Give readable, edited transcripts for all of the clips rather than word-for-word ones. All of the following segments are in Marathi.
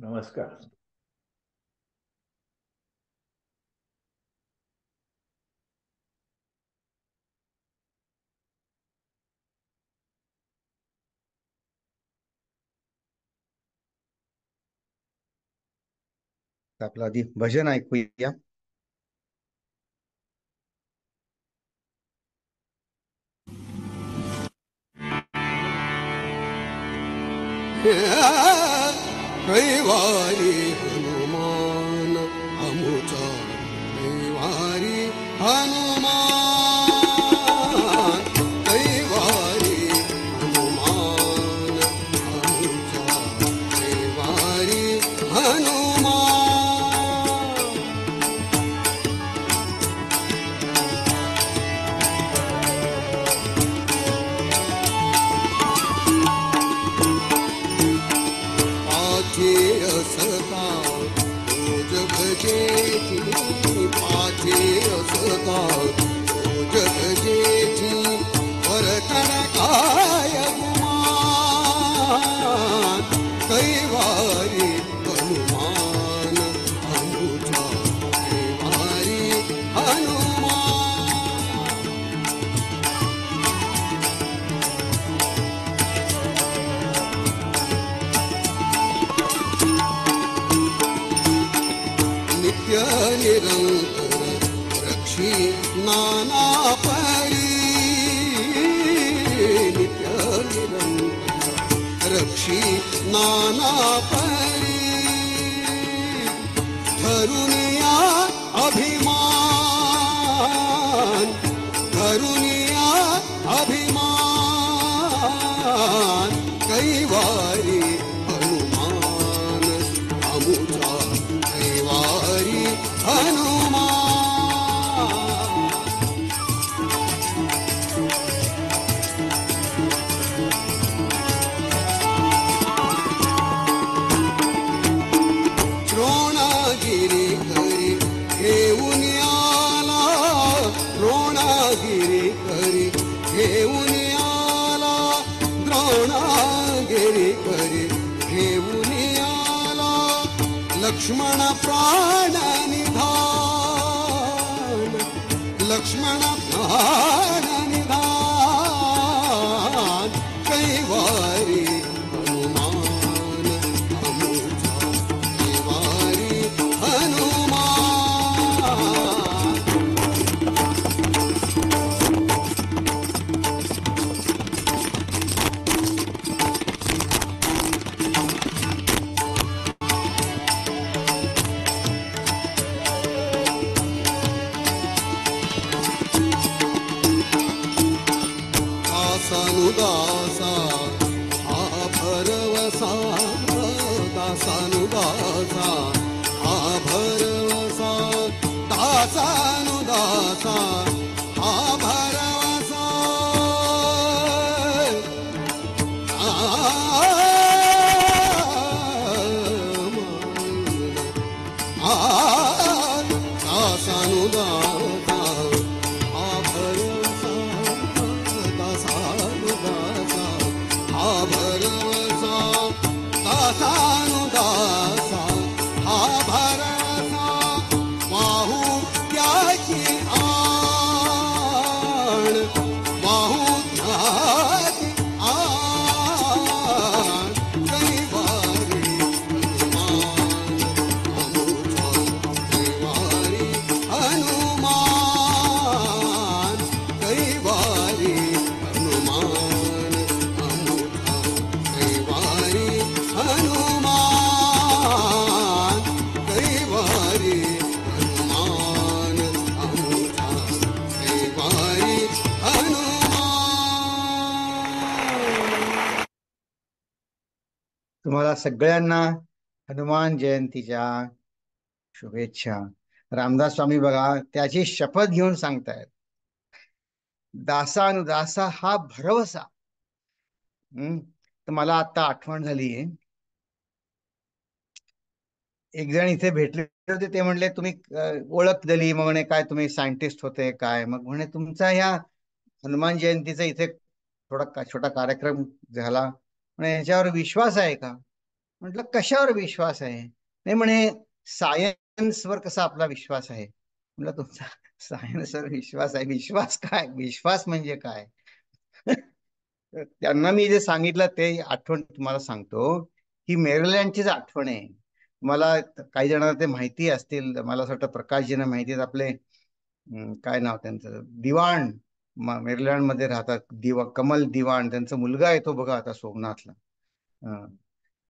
नमस्कार. आपलं आधी भजन ऐकूया. कैवारी हनुमान अमुचा कैवारी हनुमान कैवारी हनुमान अमुचा कैवारी हनुमान पाठी असता रोज भजेची पाठी असता रोज भजेची वरकड काय गुमान कैवारी हनुमान अनुजा कैवारी हनुमान नित्य निरंतर रक्षी नाना परी नित्य निरंतर रक्षी नाना परी धरुनिया अभिमान धरुनिया अभिमान कैवारी हनुमान अमुचा कैवारी हनुमान द्रोणागिरी हरी घेऊन आला द्रोणागिरी हरी घेऊन आला द्रोणागिरी हरी घेऊन आला लक्ष्मण प्राण निधान लक्ष्मण प्राण निधान कैवारी हनुमान अमुचा कैवारी हनुमान दासानुदासा हा भरवसा दासानुदासा हा भरवसा दासानुदासा हा भरवसा दासानुदासा हा भरवसा दासानुदासा हा भरवसा दासानुदासा हा भरवसा वाहू त्याची आण वाहू त्याची आण कैवारी हनुमान अमुचा कैवारी हनुमान कैवारी हनुमान अमुचा कैवारी हनुमान कैवारी हनुमान अमुचा कैवारी हनुमान तुम्हाला सगळ्यांना हनुमान जयंतीच्या शुभेच्छा. रामदास स्वामी बघा त्याची शपथ घेऊन सांगतायत, दासानुदासा हा भरवसा. तर मला आता आठवण झाली, एक जण इथे भेटले होते. ते म्हणले तुम्ही ओळख दिली, मग म्हणे काय तुम्ही सायंटिस्ट होते काय? मग म्हणे तुमचा ह्या हनुमान जयंतीचा इथे छोटा कार्यक्रम झाला, म्हणे ह्याच्यावर विश्वास आहे का? म्हटलं कशावर विश्वास आहे? नाही म्हणे, सायन्सवर कसा आपला विश्वास आहे. म्हटलं तुमचा सायन्सवर विश्वास आहे, विश्वास काय, विश्वास म्हणजे काय? तर त्यांना मी जे सांगितलं ते आठवण तुम्हाला सांगतो. ही मेरीलँडचीच आठवण आहे. मला काही जणांना ते माहिती असतील, मला असं वाटतं प्रकाशजींना माहिती आहेत. आपले काय नाव त्यांचं, दिवाण, मेरीलँड मध्ये राहतात, कमल दिवाण, त्यांचा मुलगा येतो बघा आता सोमनाथला. हं.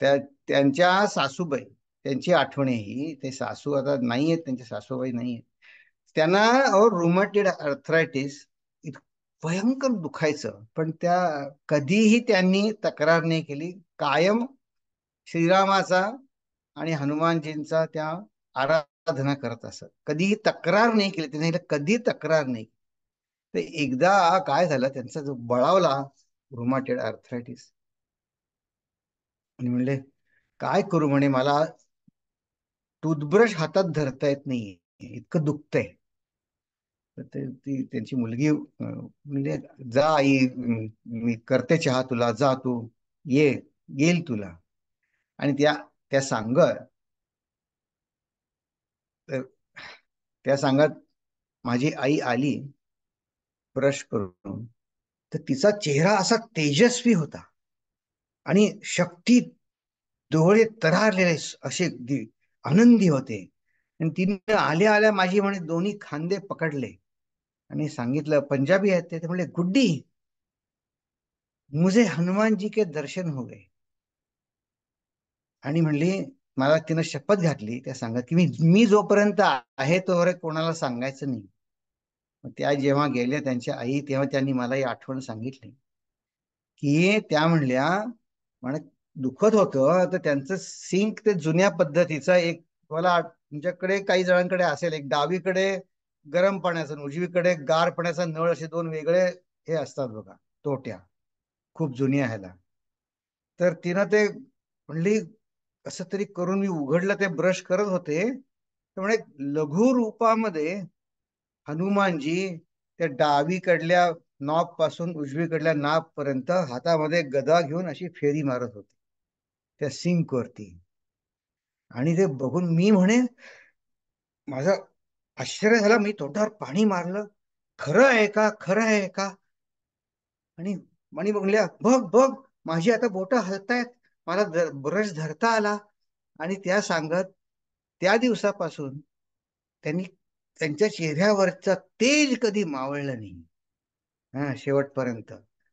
त्या त्यांच्या सासूबाई, त्यांची आठवण आहे ही. ते सासू आता नाही आहेत, त्यांच्या सासूबाई नाही आहेत. त्यांना रुमॅटिड अर्थरायटिस भयंकर दुखायचं, पण त्या कधीही त्यांनी तक्रार नाही केली. कायम श्रीरामाचा आणि हनुमानजींचा त्या आराधना करत असत. कधीही तक्रार नाही केली त्यांनी, कधी तक्रार नाही. तर एकदा काय झालं, त्यांचा जो बळावला रुमॅटिड अर्थरायटिस, आणि म्हणले काय करू, म्हणे मला टूथब्रश हातात धरता येत नाही, इतकं दुखतंय. तर ती त्यांची मुलगी म्हणजे, जा आई, मी करते चहा तुला, जा तू, ये, येईल तुला. आणि त्या त्या सांगत तर त्या सांगत माझी आई आली ब्रश करून, तर तिचा चेहरा असा तेजस्वी होता, आणि शक्ती, डोळे तरारलेले असे अगदी आनंदी होते. आणि तिने आल्या आल्या माझी म्हणे दोन्ही खांदे पकडले आणि सांगितलं, पंजाबी आहेत ते म्हणले, गुड्डी, मुझे हनुमान जी के दर्शन हो गए. आणि म्हणली, मला तिनं शपथ घातली, त्या सांगत की मी मी जोपर्यंत आहे तोपर्यंत कोणाला सांगायचं नाही. मग त्या जेव्हा गेल्या त्यांच्या आई, तेव्हा त्यांनी मला ही आठवण सांगितली, की त्या म्हणल्या, म्हणे दुखत होतं तर त्यांचं सिंक ते जुन्या पद्धतीचा एक, मला तुमच्याकडे काही जणांकडे असेल, एक डावीकडे गरम पाण्याचा आणि उजवीकडे गार पाण्याचा नळ, असे दोन वेगळे हे असतात बघा, टोट्या, खूप जुन्या ह्याला. तर तिनं ते म्हणली, कसं तरी करून मी उघडलं, ते ब्रश करत होते, तर म्हणे लघु रूपामध्ये हनुमानजी त्या डावीकडल्या नॉब पासून उजवीकडल्या नाब पर्यंत हातामध्ये गदा घेऊन अशी फेरी मारत होते त्या सिंक वरती. आणि ते बघून मी म्हणे, माझं आश्चर्य झालं, मी तोंडावर पाणी मारलं, खरं आहे का, खरं आहे का? आणि मणी बघल्या, बघ बघ, माझी आता बोटं हलतायत, मला ब्रश धरता आला. आणि त्या सांगत त्या दिवसापासून त्यांनी, त्यांच्या चेहऱ्यावरचा तेज कधी मावळलं नाही, हा, शेवटपर्यंत.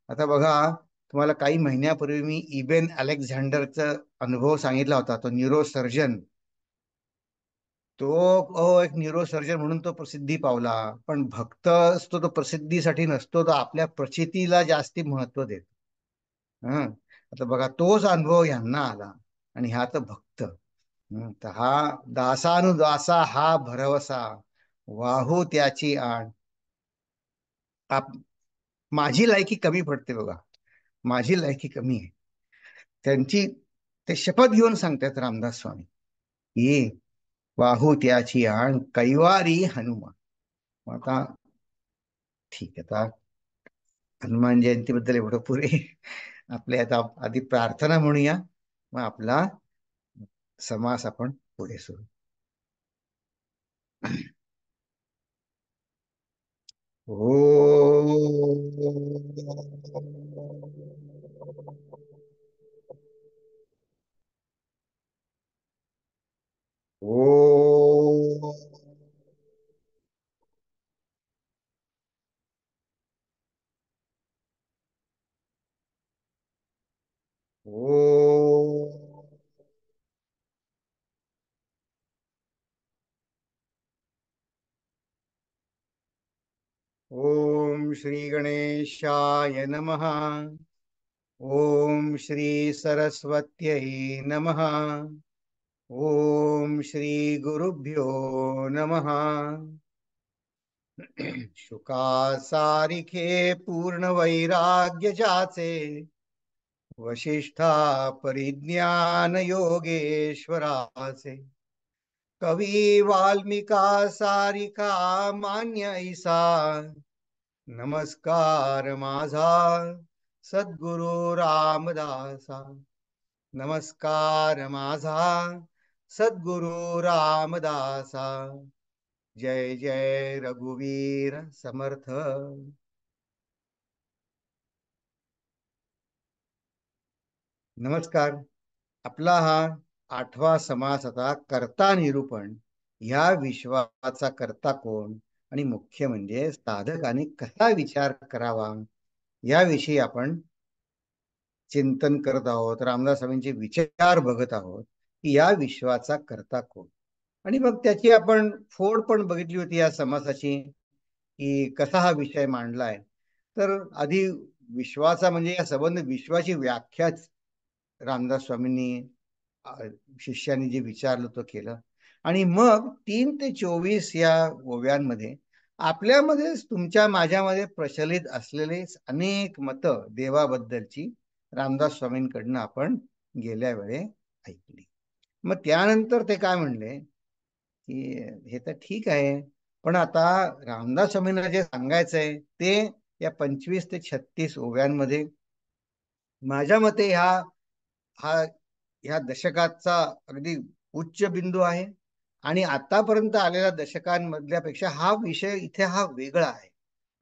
आता बघा, तुम्हाला काही महिन्यापूर्वी मी इबेन अलेक्झांडरचा अनुभव सांगितला होता, तो न्यूरोसर्जन. तो एक न्यूरोसर्जन म्हणून तो प्रसिद्धी पावला. पण भक्त असतो तो प्रसिद्धीसाठी नसतो, तो आपल्या प्रचितीला जास्ती महत्व देतो. हा, आता बघा तोच अनुभव ह्यांना आला, आणि ह्या तर भक्त. तर हा दासानुदासा हा भरवसा, वाहू त्याची आण. आप माझी लायकी कमी पडते बघा, माझी लायकी कमी आहे. त्यांची ते शपथ घेऊन सांगतात रामदास स्वामी, की वाहू त्याची आण कैवारी हनुमान. आता ठीक आहे, आता हनुमान जयंतीबद्दल एवढं पुरे. आपले आता आधी प्रार्थना म्हणूया, मग आपला समास आपण पुढे सुरू. ओ, ओ, ओ, ओम श्री गणेशाय नमः. ओम श्री सरस्वत्यै नमः. ओम श्री गुरुभ्यो नमः. शुका सारिखे पूर्ण वैराग्य जाचे, वशिष्ठा परिज्ञान योगेश्वराचे, कवी वाल्मिका सारिका मान्य ऐसा, नमस्कार माझा सद्गुरु रामदासा. नमस्कार माझा सद्गुरु रामदासा. जय जय रघुवीर समर्थ. नमस्कार. आपला हा 8वा समास आता कर्ता निरूपण. ह्या विश्वाचा कर्ता कोण आणि मुख्य म्हणजे साधकाने कसा विचार करावा याविषयी आपण चिंतन करत आहोत. रामदास स्वामींचे विचार बघत आहोत की या विश्वाचा कर्ता कोण. आणि मग त्याची आपण फोड पण बघितली होती या समासाची, की कसा हा विषय मांडलाय. तर आधी विश्वाचा म्हणजे या संबंध विश्वाची व्याख्याच रामदास स्वामींनी अ, शिष्याने जे विचारलं तो केलं. आणि मग 3 ते 24 या ओव्यांमध्ये आपल्यामध्ये तुमच्या माझ्यामध्ये प्रचलित असलेले अनेक मतं देवाबद्दलची रामदास स्वामींकडनं आपण गेल्या वेळे ऐकली. मग त्यानंतर ते काय म्हणले की हे तर ठीक आहे, पण आता रामदास स्वामींना जे सांगायचंय ते या 25 ते 36 ओव्यांमध्ये माझ्या मते हा ह्या दशकाचा अगदी उच्च बिंदू आहे. आणि आतापर्यंत आलेल्या दशकांमधल्यापेक्षा हा विषय इथे हा वेगळा आहे.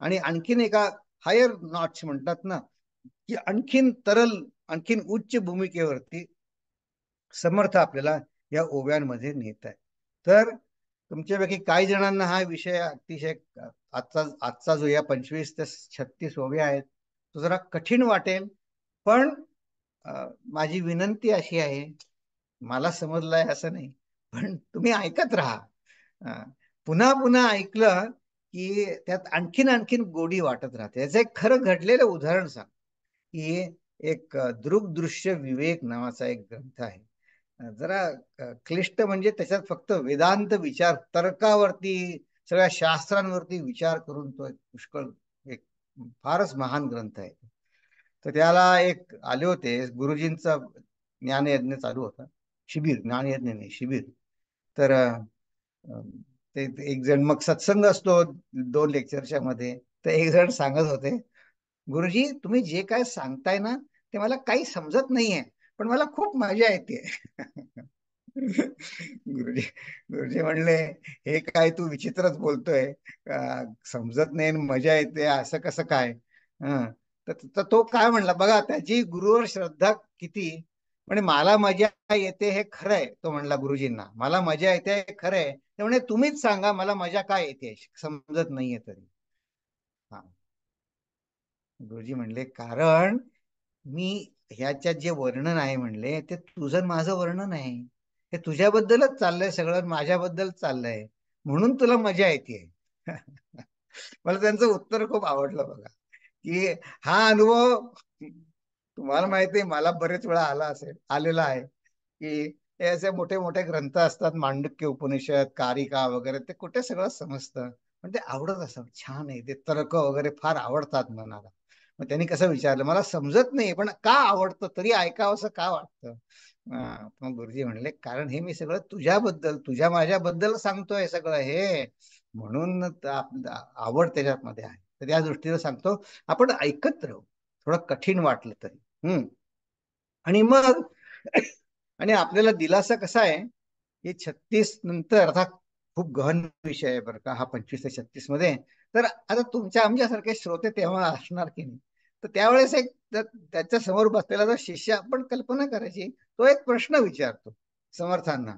आणि आणखीन एका हायर नॉट्स म्हणतात ना, की आणखीन तरल, आणखीन उच्च भूमिकेवरती समर्थ आपल्याला या ओव्यांमध्ये नेत आहे. तर तुमच्यापैकी काही जणांना हा विषय अतिशय आजचा जो या 25 ते 36 ओव्या आहेत तो जरा कठीण वाटेल. पण माझी विनंती अशी आहे, मला समजलंय असं नाही, पण तुम्ही ऐकत राहा. अ, पुन्हा पुन्हा ऐकलं की त्यात आणखीन आणखीन गोडी वाटत राहते. याचं एक खरं घडलेलं उदाहरण सांग, की एक दृग्दृश्य विवेक नावाचा एक ग्रंथ आहे. जरा क्लिष्ट म्हणजे त्याच्यात फक्त वेदांत विचार, तर्कावरती, सगळ्या शास्त्रांवरती विचार करून तो एक पुष्कळ, एक फारच महान ग्रंथ आहे. तर त्याला एक आले होते गुरुजींचा ज्ञानयज्ञ चालू होता. शिबिर, ज्ञानयज्ञ नाही, शिबिर. तर ते एक जण, मग सत्संग असतो 2 लेक्चरच्या मध्ये. तर एक जण सांगत होते, गुरुजी तुम्ही जे काय सांगताय ना ते मला काही समजत नाहीये, पण मला खूप मजा येते. गुरुजी गुरुजी म्हणले, हे काय तू विचित्रच बोलतोय. समजत नाही आणि मजा येते असं कसं काय. हं. तर तो काय म्हणला बघा, त्याची गुरुवर श्रद्धा किती. म्हणजे मला मजा येते हे खरं आहे, तो म्हणला गुरुजींना, मला मजा येते हे खरं आहे. ते म्हणे तुम्हीच सांगा मला मजा काय येते, समजत नाहीये तरी. हा. गुरुजी म्हणले कारण मी ह्याच्यात जे वर्णन आहे म्हणले ते तुझं माझं वर्णन आहे. हे तुझ्याबद्दलच चाललंय सगळं, माझ्याबद्दल चाललंय, म्हणून तुला मजा येते. मला त्यांचं उत्तर खूप आवडलं बघा, की हा अनुभव तुम्हाला माहिती आहे मला बरेच वेळा आलेला आहे, की हे असे मोठे मोठे ग्रंथ असतात, मांडुक्य उपनिषद, कारिका वगैरे, ते कुठे सगळं समजतं. पण ते आवडत असं छान आहे, ते तर्क वगैरे फार आवडतात मनाला. मग त्यांनी कसं विचारलं, मला समजत नाही पण का आवडतं, तरी ऐकावं असं का वाटतं. मग गुरुजी म्हणले कारण हे मी सगळं तुझ्याबद्दल, तुझ्या माझ्याबद्दल सांगतोय सगळं हे, म्हणून आवड त्याच्यामध्ये आहे. तर त्या दृष्टीने सांगतो, आपण ऐकत राहू, थोडं कठीण वाटलं तरी. आणि मग आणि आपल्याला दिलासा कसा आहे, हे 36 नंतर अर्थात खूप गहन विषय आहे बरं का हा 25 ते 36 मध्ये. तर आता तुमच्या आमच्यासारखे श्रोते तेव्हा असणार की नाही. तर त्यावेळेस एक त्याच्या समोर बसलेला जो शिष्य, आपण कल्पना करायची, तो एक प्रश्न विचारतो समर्थांना.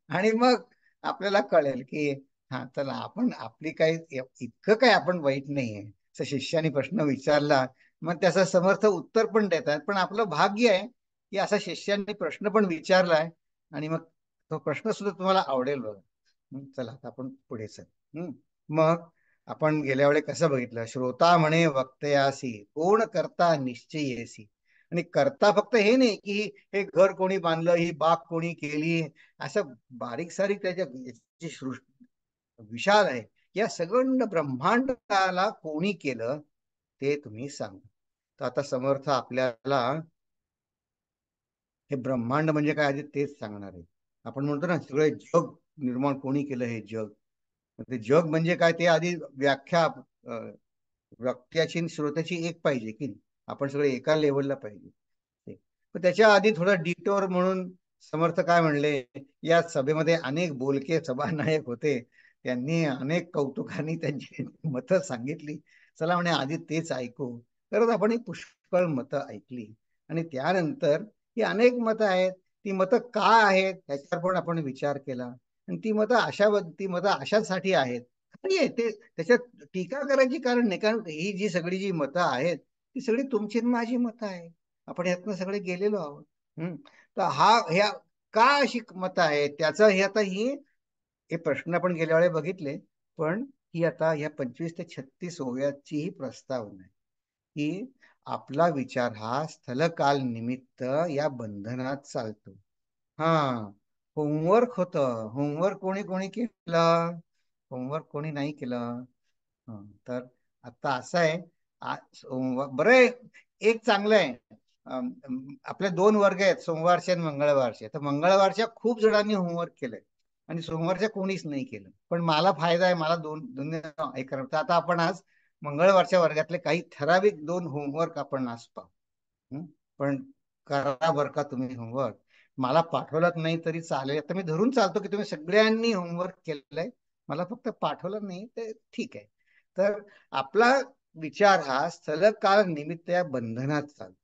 आणि मग आपल्याला कळेल की हा चला, आपण आपली काही इतकं काय आपण वाईट नाहीये. असं शिष्याने प्रश्न विचारला, मग त्याचं समर्थ उत्तर पण देतात. पण आपलं भाग्य आहे की असा शिष्यांनी प्रश्न पण विचारलाय, आणि मग तो प्रश्न सुद्धा तुम्हाला आवडेल बघा. चला आता आपण पुढे चल. मग आपण गेल्या वेळी कसं बघितलं, श्रोता म्हणे वक्तयासी कोण करता निश्चयेसी. आणि करता फक्त हे नाही की हे घर कोणी बांधलं, ही बाग कोणी केली, असं बारीक सारीक त्याच्या याची सृष्टी विशाल आहे. या सगळं ब्रह्मांडाला कोणी केलं ते तुम्ही सांगा. तर आता समर्थ आपल्याला हे ब्रह्मांड म्हणजे काय आधी तेच सांगणार आहे. आपण म्हणतो ना सगळे जग निर्माण कोणी केलं, हे जग. ते जग म्हणजे काय ते आधी व्याख्या वक्त्याची आणि श्रोत्याची एक पाहिजे की नाही. आपण सगळे एका लेवलला पाहिजे. पण त्याच्या आधी थोडं डिटोर म्हणून समर्थ काय म्हणले, या सभेमध्ये अनेक बोलके सभानायक होते, त्यांनी अनेक कौतुकाने त्यांची मतं सांगितली. चला म्हणे आधी तेच ऐकू. तरच आपण ही पुष्कळ मतं ऐकली आणि त्यानंतर ही अनेक मतं आहेत, ती मतं का आहेत त्याच्यावर पण आपण विचार केला. आणि ती मतं अशासाठी आहेत, खरी आहे ते, त्याच्यात टीका करायची कारण नाही. कारण ही जी सगळी जी मतं आहेत ती सगळी तुमची आणि माझी मतं आहेत. आपण यातनं सगळे गेलेलो आहोत. तर ह्या का अशी मतं आहेत त्याचं हे प्रश्न आपण गेल्या वेळी बघितले. पण ही आता ह्या 25 ते 36 ओव्याची ही प्रस्तावना आहे की आपला विचार हा स्थलकाल निमित्त या बंधनात चालतो. हा, होमवर्क होतं. होमवर्क कोणी कोणी केलं? होमवर्क कोणी नाही केलं. तर आता असं आहे, बरं आहे, एक चांगलं आहे. आपले दोन वर्ग आहेत, सोमवारचे आणि मंगळवारचे. तर मंगळवारच्या खूप जणांनी होमवर्क केलंय आणि सोमवारच्या कोणीच नाही केलं. पण मला फायदा आहे, मला दोन हे करा. तर आता आपण आज मंगळवारच्या वर्गातले काही ठराविक दोन होमवर्क आपण आज पाहू. पण करा बरं का तुम्ही होमवर्क. मला पाठवलं नाही तरी चालेल. आता मी धरून चालतो की तुम्ही सगळ्यांनी होमवर्क केलंय, मला फक्त पाठवलं नाही ते ठीक आहे. तर आपला विचार हा स्थल काळ निमित्त या बंधनात चालतो.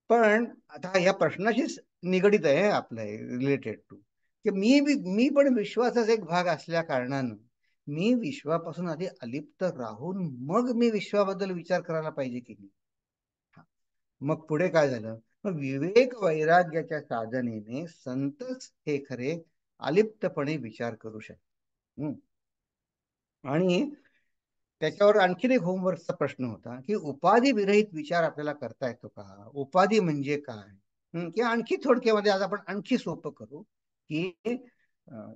पण आता या प्रश्नाशीच निगडित आहे आपलं रिलेटेड टू, की मी पण विश्वासाचा एक भाग असल्या कारणानं मी विश्वापासून आधी अलिप्त राहून मग मी विश्वाबद्दल विचार करायला पाहिजे की नाही. मग पुढे काय झालं, मग विवेक वैराग्याच्या साधनेने संतच हे खरे अलिप्तपणे विचार करू शकतात. आणि त्याच्यावर आणखीन एक होमवर्कचा प्रश्न होता की उपाधी विरहित विचार आपल्याला करता येतो का, उपाधी म्हणजे काय. की आणखी थोडक्यामध्ये आज आपण आणखी सोपं करू की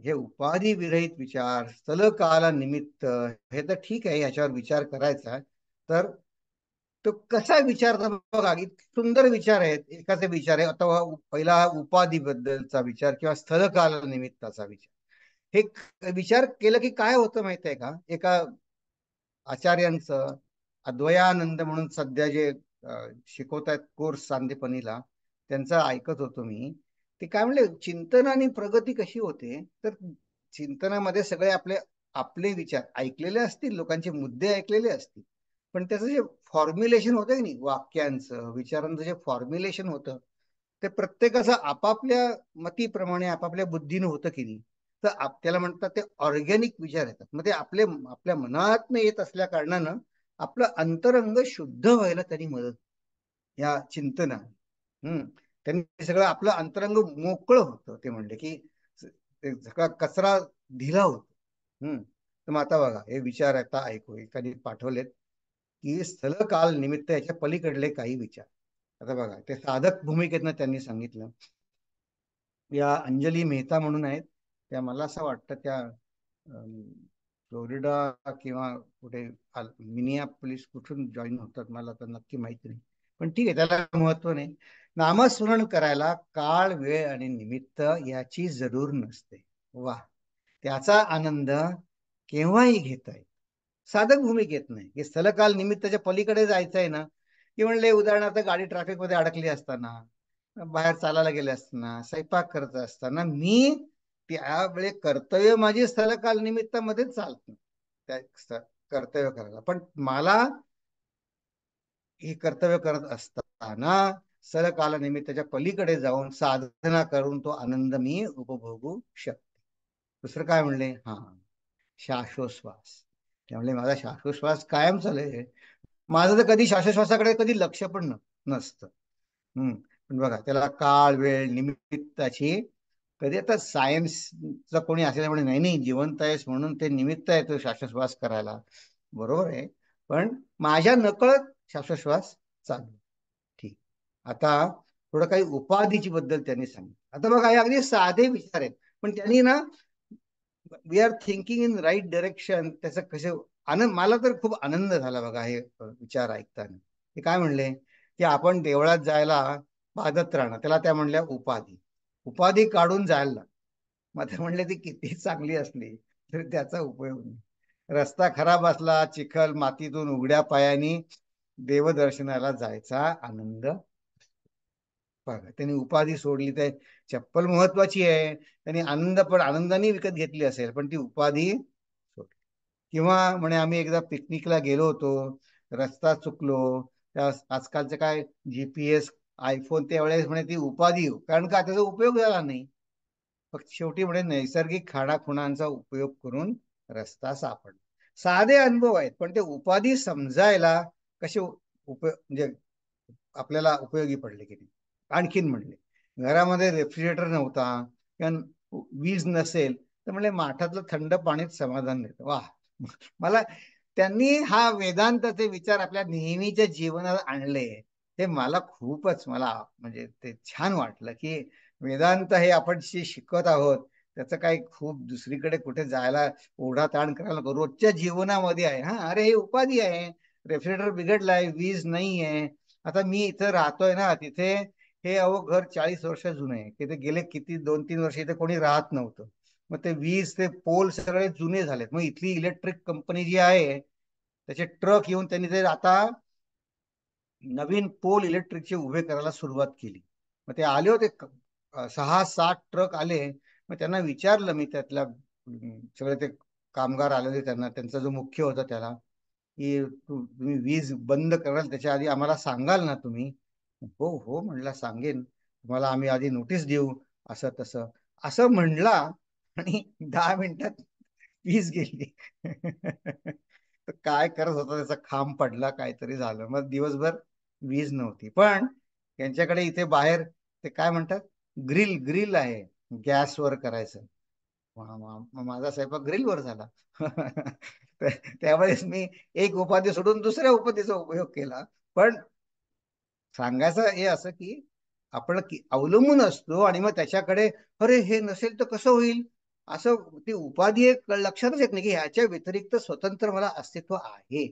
हे उपाधी विरहित विचार स्थल काला निमित्त हे तर ठीक आहे, याच्यावर विचार करायचा. तर तो कसा विचार, बघा इतके सुंदर विचार आहेत. एकाचे विचार आहे आता पहिला उपाधी बद्दलचा विचार किंवा स्थल काल निमित्ताचा विचार. हे विचार केलं की काय होतं माहित आहे का, एका आचार्यांचं अद्वयानंद म्हणून सध्या जे शिकवत आहेत कोर्स सांदीपनीला, त्यांचं ऐकत होतो मी. ते काय म्हणले, चिंतन आणि प्रगती कशी होते, तर चिंतनामध्ये सगळे आपले आपले विचार ऐकलेले असतील, लोकांचे मुद्दे ऐकलेले असतील, पण त्याचं जे फॉर्म्युलेशन होतं की नाही, वाक्यांचं विचारांचं जे फॉर्म्युलेशन होतं, ते प्रत्येकाचं आपापल्या मतीप्रमाणे आपापल्या बुद्धीनं होतं की नाही. तर त्याला म्हणतात ते ऑर्गॅनिक विचार येतात. मग ते आपल्या मनात येत असल्या कारणानं आपलं अंतरंग शुद्ध व्हायला त्यांनी मदत, या चिंतना. त्यांनी सगळं आपलं अंतरंग मोकळं होतं. ते म्हणले की ते सगळा कचरा ढिला होतो. तर मग आता बघा हे विचार आता ऐकू, एखादी पाठवलेत की स्थल काल निमित्त याच्या पलीकडले काही विचार. आता बघा ते साधक भूमिकेतनं त्यांनी सांगितलं. या अंजली मेहता म्हणून आहेत, त्या मला असं वाटतं त्या फ्लोरिडा किंवा कुठे मिनियापोलिस कुठून जॉईन होतात मला तर नक्की माहिती नाही. पण ठीक आहे, त्याला महत्व नाही. नामस्मरण करायला काळ वेळ आणि निमित्त याची जरूर नसते. वा, त्याचा आनंद केव्हाही घेता येईल. साधक भूमिकेत नाही, हे स्थलकाल निमित्ताच्या पलीकडे जायचं आहे ना, की म्हणले उदाहरणार्थ गाडी ट्रॅफिक मध्ये अडकली असताना, बाहेर चालायला गेले असताना, स्वयंपाक करत असताना मी त्यावेळे कर्तव्य माझी स्थलकाल निमित्तामध्येच चालत त्या कर्तव्य करायला. पण मला हे कर्तव्य करत असताना स्थलकाल निमित्ताच्या पलीकडे जाऊन साधना करून तो आनंद मी उपभोगू शकते. दुसरं काय म्हणले, हा, श्वासोश्वास. त्यामुळे माझा श्वासोश्वास कायम चालू आहे. माझं तर कधी श्वासोश्वासाकडे कधी लक्ष पण नसतं. पण बघा त्याला काळ वेळ निमित्ताची कधी, आता सायन्सचा कोणी असल्यामुळे नाही नाही जिवंत आहेस म्हणून ते निमित्त आहे तो श्वासोश्वास करायला, बरोबर आहे. पण माझ्या नकळत श्वासोश्वास चालू. ठीक. आता थोडं काही उपाधीची बद्दल त्यांनी सांगितलं. आता बघा हे अगदी साधे विचार आहेत, पण त्यांनी ना we are thinking in right direction, त्याचं कसे आनंद, मला तर खूप आनंद झाला बघा हे विचार ऐकताना. ते काय म्हणले की आपण देवळात जायला पादत राहणं, त्याला त्या म्हणल्या उपाधी. उपाधी काढून जायला, मग ते म्हणले ती किती चांगली असली तरी त्याचा उपयोग नाही. रस्ता खराब असला, चिखल मातीतून उघड्या पायानी देवदर्शनाला जायचा आनंद. बघा त्यांनी उपाधी सोडली, ते चप्पल महत्वाची आहे, त्यांनी आनंदाने विकत घेतली असेल, पण ती उपाधी सोडली. किंवा म्हणे आम्ही एकदा पिकनिकला गेलो होतो, रस्ता चुकलो, त्या आजकालचं काय GPS, आयफोन, त्यावेळेस म्हणे ती उपाधी, कारण का त्याचा उपयोग झाला नाही. फक्त शेवटी म्हणे नैसर्गिक खाणाखुणांचा उपयोग करून रस्ता सापडला. साधे अनुभव आहेत, पण ते उपाधी समजायला कसे म्हणजे आपल्याला उपयोगी पडले की नाही. आणखीन म्हणले, घरामध्ये रेफ्रिजरेटर नव्हता किंवा वीज नसेल तर म्हणले माठातलं थंड पाणीच समाधान देतं. वा, मला त्यांनी हा वेदांताचे विचार आपल्या नेहमीच्या जीवनात आणले. ते मला म्हणजे ते छान वाटलं की वेदांत हे आपण जे शिकत आहोत त्याचं काही खूप दुसरीकडे कुठे जायला ओढाताण करायला नको, रोजच्या जीवनामध्ये आहे. हा, अरे हे उपाधी आहे, रेफ्रिजरेटर बिघडलाय, वीज नाही आहे. आता मी इथं राहतोय ना, तिथे हे अहो घर 40 वर्ष जुनं आहे. तिथे गेले किती 2-3 वर्ष इथे कोणी राहत नव्हतं. मग ते वीज, ते पोल सगळे जुने झालेत. मग इथली इलेक्ट्रिक कंपनी जी आहे त्याचे ट्रक येऊन त्यांनी ते आता नवीन पोल इलेक्ट्रिकचे उभे करायला सुरुवात केली. मग ते आले होते 6-7 ट्रक आले. मग त्यांना विचारलं मी, त्यातल्या सगळे ते कामगार आलेले, त्यांना त्यांचा जो मुख्य होता त्याला, की तुम्ही वीज बंद कराल त्याच्या आधी आम्हाला सांगाल ना तुम्ही? हो हो म्हणला, सांगेन तुम्हाला, आम्ही आधी नोटीस देऊ, असं तसं असं म्हणला. आणि 10 मिनिटात वीज गेली. तर काय करत होता, त्याचा खांब पडला, काहीतरी झालं, मग दिवसभर वीज नव्हती. पण त्यांच्याकडे इथे बाहेर ते काय म्हणतात, ग्रिल ग्रिल आहे, गॅसवर करायचं. माझा स्वयंपाक ग्रिलवर झाला. त्यावेळेस मी एक उपाधी सोडून दुसऱ्या उपाधीचा उपयोग केला. पण सांगायचं हे असं की आपण अवलंबून असतो आणि मग त्याच्याकडे, अरे हे नसेल तर कसं होईल, असं ती उपाधी एक लक्षातच येत नाही की ह्याच्या व्यतिरिक्त स्वतंत्र मला अस्तित्व आहे.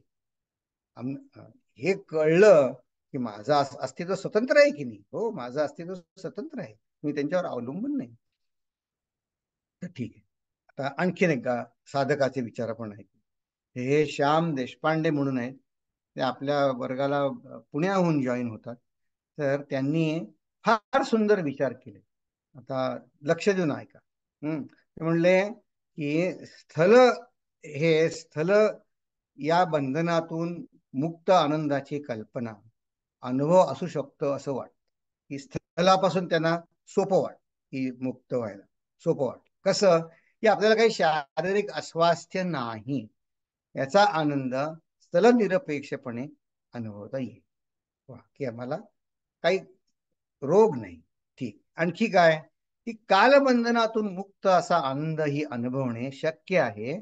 हे कळलं की माझं अस्तित्व स्वतंत्र आहे की नाही. हो, माझं अस्तित्व स्वतंत्र आहे, मी त्यांच्यावर अवलंबून नाही. तर ठीक आहे. आता आणखीन एक साधकाचे विचार आपण आहेत. हे श्याम देशपांडे म्हणून आहेत, ते आपल्या वर्गाला पुण्याहून जॉईन होतात. तर त्यांनी फार सुंदर विचार केले. आता लक्ष देऊन ऐका. ते म्हणले की स्थल या बंधनातून मुक्त आनंदाची कल्पना अनुभव असू शकतो असं वाटतं. की स्थलापासून त्यांना सोपं वाटत, की मुक्त व्हायला सोपं वाटत. कसं की आपल्याला काही शारीरिक अस्वास्थ्य नाही, याचा आनंद स्थलनिरपेक्षपणे अनुभवता येईल. वा, की आम्हाला काही रोग नाही. ठीक, आणखी काय, की कालबंधनातून मुक्त असा आनंद ही अनुभवणे शक्य आहे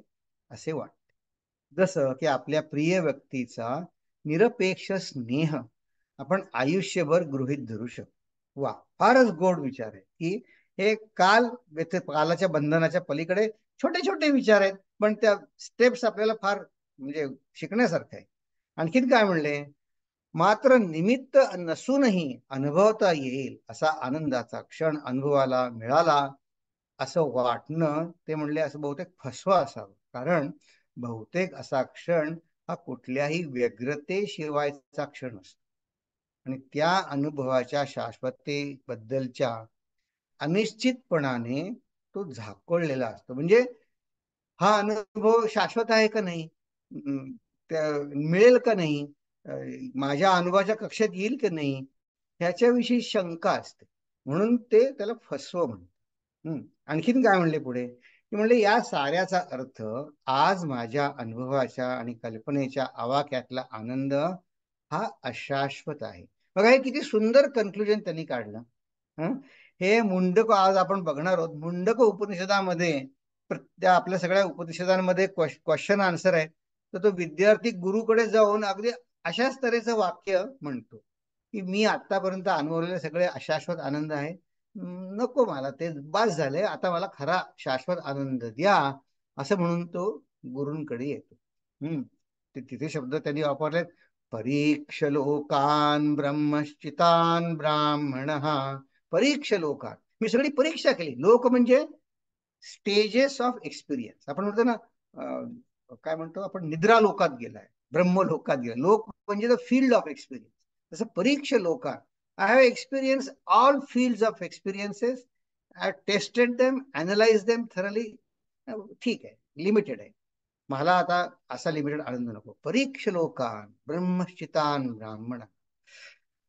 असे वाटते. जसं की आपल्या प्रिय व्यक्तीचा निरपेक्ष स्नेह आपण आयुष्यभर गृहीत धरू शकतो. वा, फारच गोड विचार आहे की हे कालाच्या बंधनाच्या पलीकडे छोटे छोटे विचार आहेत, पण त्या स्टेप्स आपल्याला फार म्हणजे शिकण्यासारखं आहे. आणखीन काय म्हणले, मात्र निमित्त नसूनही अनुभवता येईल असा आनंदाचा क्षण अनुभवाला मिळाला असं वाटणं, ते म्हणले, असं बहुतेक फसवा असावं. कारण बहुतेक असा क्षण हा कुठल्याही व्यग्रतेशिवायचा क्षण असतो आणि त्या अनुभवाच्या शाश्वतेबद्दलच्या अनिश्चितपणाने तो झाकोळलेला असतो. म्हणजे हा अनुभव शाश्वत आहे का नाही, मिळेल का नाही, माझ्या अनुभवाच्या कक्षेत येईल की नाही, ह्याच्याविषयी शंका असते. म्हणून ते त्याला फसवं म्हणतात. आणखीन काय म्हणले पुढे, की म्हणले या साऱ्याचा अर्थ आज माझ्या अनुभवाच्या आणि कल्पनेच्या आवाक्यातला आनंद हा अशाश्वत आहे. बघा, हे किती सुंदर कन्क्लुजन त्यांनी काढलं. हे मुंडक आज आपण बघणार आहोत. मुंडक उपनिषदामध्ये, त्या आपल्या सगळ्या उपनिषदांमध्ये क्वेश्चन आन्सर आहे. तर तो विद्यार्थी गुरुकडे जाऊन अगदी अशाच तऱ्हेचं वाक्य म्हणतो की मी आतापर्यंत अनुभवलेले सगळे अशाश्वत आनंद आहे, नको मला, ते बास झाले, आता मला खरा शाश्वत आनंद द्या, असं म्हणून तो गुरूंकडे येतो. तिथे शब्द त्यांनी वापरले, परीक्ष लोकान ब्रह्मश्चितान ब्राह्मण. परीक्ष लोकान, मी सगळी परीक्षा केली. लोक म्हणजे स्टेजेस ऑफ एक्सपिरियन्स. आपण म्हणतो ना, काय म्हणतो आपण, निद्रा लोकात गेलाय, ब्रह्म लोकात गेला. लोक म्हणजे द फील्ड ऑफ एक्सपिरियन्स. तसं परीक्ष लोकात, I have experienced all fields of experiences. I have tested them, analyzed them thoroughly. ठीक आहे, लिमिटेड आहे. मला आता असा लिमिटेड आनंद नको. परीक्ष लोकान ब्रह्मश्चितान ब्राह्मण.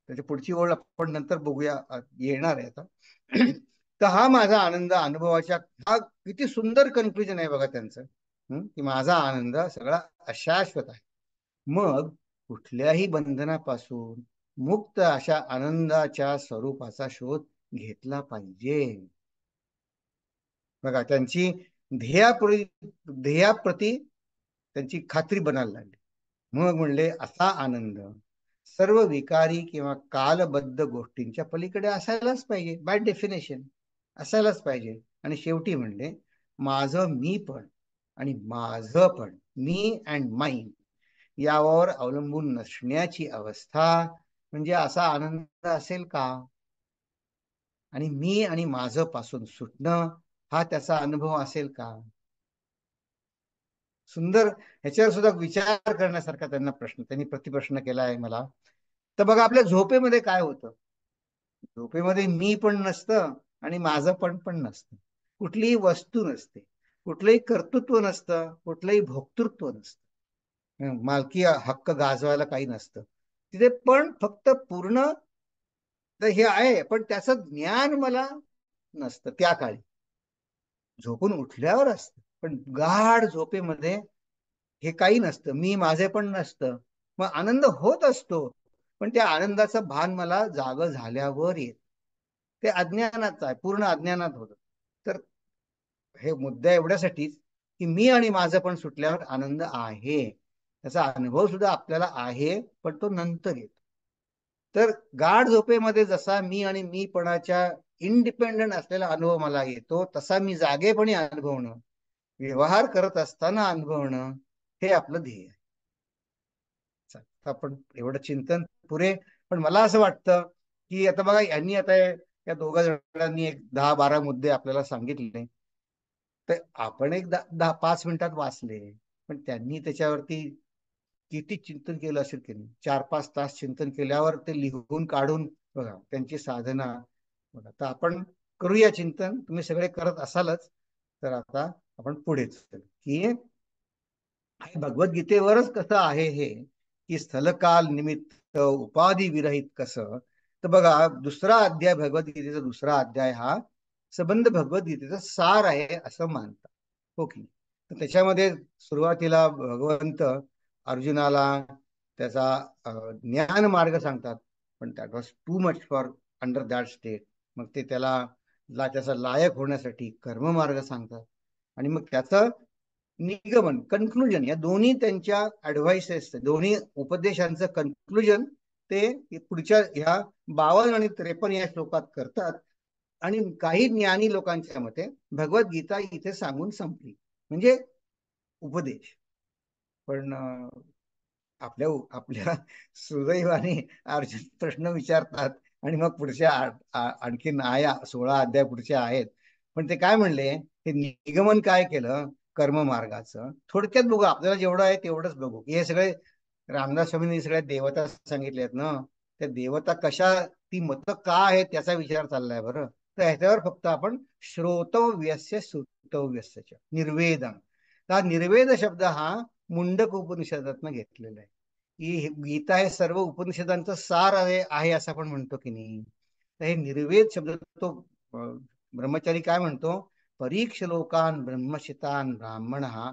त्याची पुढची ओळ आपण नंतर बघूया, येणार आहे आता. तर हा माझा आनंद अनुभवाच्या, हा किती सुंदर कन्क्लुजन आहे बघा त्यांचं. की माझा आनंद सगळा अशाश्वत आहे. मग कुठल्याही बंधनापासून मुक्त अशा आनंदाच्या स्वरूपाचा शोध घेतला पाहिजे. बघा त्यांची ध्येयाप्रती ध्येयाप्रती त्यांची खात्री बनायला लागली. मग म्हणले असा आनंद सर्व विकारी किंवा कालबद्ध गोष्टींच्या पलीकडे असायलाच पाहिजे, बाय डेफिनेशन असायलाच पाहिजे. आणि शेवटी म्हणले माझं मी पण आणि माझं पण, मी अँड माइन, यावर अवलंबून नसण्याची अवस्था म्हणजे असा आनंद असेल का? आणि मी आणि माझं पासून सुटणं हा त्याचा अनुभव असेल का? सुंदर. ह्याच्यावर सुद्धा विचार करण्यासारखा त्यांना प्रश्न, त्यांनी प्रतिप्रश्न केला आहे मला. तर बघा आपल्या झोपेमध्ये काय होतं? झोपेमध्ये मी पण नसतं आणि माझं पण नसतं. कुठलीही वस्तू नसते, कुठलंही कर्तृत्व नसतं, कुठलंही भोक्तृत्व नसतं. मालकी हक्क गाजवायला काही नसतं तिथे. पण फक्त पूर्ण तर हे आहे, पण त्याचं ज्ञान मला नसतं त्या काळी. झोपून उठल्यावर असतं, पण गाढ झोपेमध्ये हे काही नसतं, मी माझे पण नसतं. मग आनंद होत असतो, पण त्या आनंदाचं भान मला जाग झाल्यावर येत. ते अज्ञानात आहे, पूर्ण अज्ञानात होतं. तर हे मुद्दा एवढ्यासाठीच की मी आणि माझं पण सुटल्यावर आनंद आहे, त्याचा अनुभव सुद्धा आपल्याला आहे, पण तो नंतर येतो. तर गाढ झोपेमध्ये जसा मी आणि मीपणाच्या इंडिपेंडंट असलेला अनुभव मला येतो, तसा मी जागेपणी अनुभवणं, व्यवहार करत असताना अनुभवणं, हे आपलं ध्येय आहे. आपण एवढं चिंतन पुरे. पण मला असं वाटतं की आता बघा, यांनी आता या दोघा जणांनी एक 10-12 मुद्दे आपल्याला सांगितले. तर आपण एक 10-5 मिनिटात वाचले, पण त्यांनी त्याच्यावरती किती चिंतन केलं असेल की नाही. 4-5 तास चिंतन केल्यावर ते लिहून काढून बघा त्यांची साधना. बघा, तर आपण करूया चिंतन, तुम्ही सगळे करत असालच. तर आता आपण पुढेच की भगवद्गीतेवरच कसं आहे हे, की स्थलकाल निमित्त उपाधी विरहित कसं. तर बघा, दुसरा अध्याय भगवद्गीतेचा, दुसरा अध्याय हा संबंध भगवद्गीतेचा सार आहे असं मानतात, हो की. तर त्याच्यामध्ये सुरुवातीला भगवंत अर्जुनाला त्याचा ज्ञान मार्ग सांगतात, पण that was too much for under that state. मग ते त्याचा लायक होण्यासाठी कर्म मार्ग सांगतात. आणि मग त्याचं निगमन, कन्क्लुजन, या दोन्ही त्यांच्या ऍडव्हाइसेस, दोन्ही उपदेशांचं कन्क्लुजन ते पुढच्या ह्या 52 आणि 53 या श्लोकात करतात. आणि काही ज्ञानी लोकांच्या मते भगवद्गीता इथे सांगून संपली, म्हणजे उपदेश. पण आपल्या आपल्या सुदैवाने अर्जुन प्रश्न विचारतात आणि मग पुढच्या आणखीन 16 अध्याय पुढचे आहेत. पण ते काय म्हणले, हे निगमन काय केलं कर्म मार्गाचं, थोडक्यात बघू, आपल्याला जेवढं आहे तेवढंच बघू. हे सगळे रामदास स्वामींनी सगळ्या देवता सांगितले आहेत ना, त्या देवता कशा, ती मत का आहेत त्याचा विचार चाललाय बरं. तर ह्याच्यावर फक्त आपण श्रोतव्यस्य श्रुतव्यस्य निर्वेदन, हा निर्वेद शब्द हा मुंडक उपनिषदातनं घेतलेला आहे. की गीता हे सर्व उपनिषदांचं सार आहे असं आपण म्हणतो की नाही. तर हे निर्वेद शब्द तो ब्रह्मचारी काय म्हणतो, परीक्ष लोकान ब्रह्मशितान ब्राह्मण हा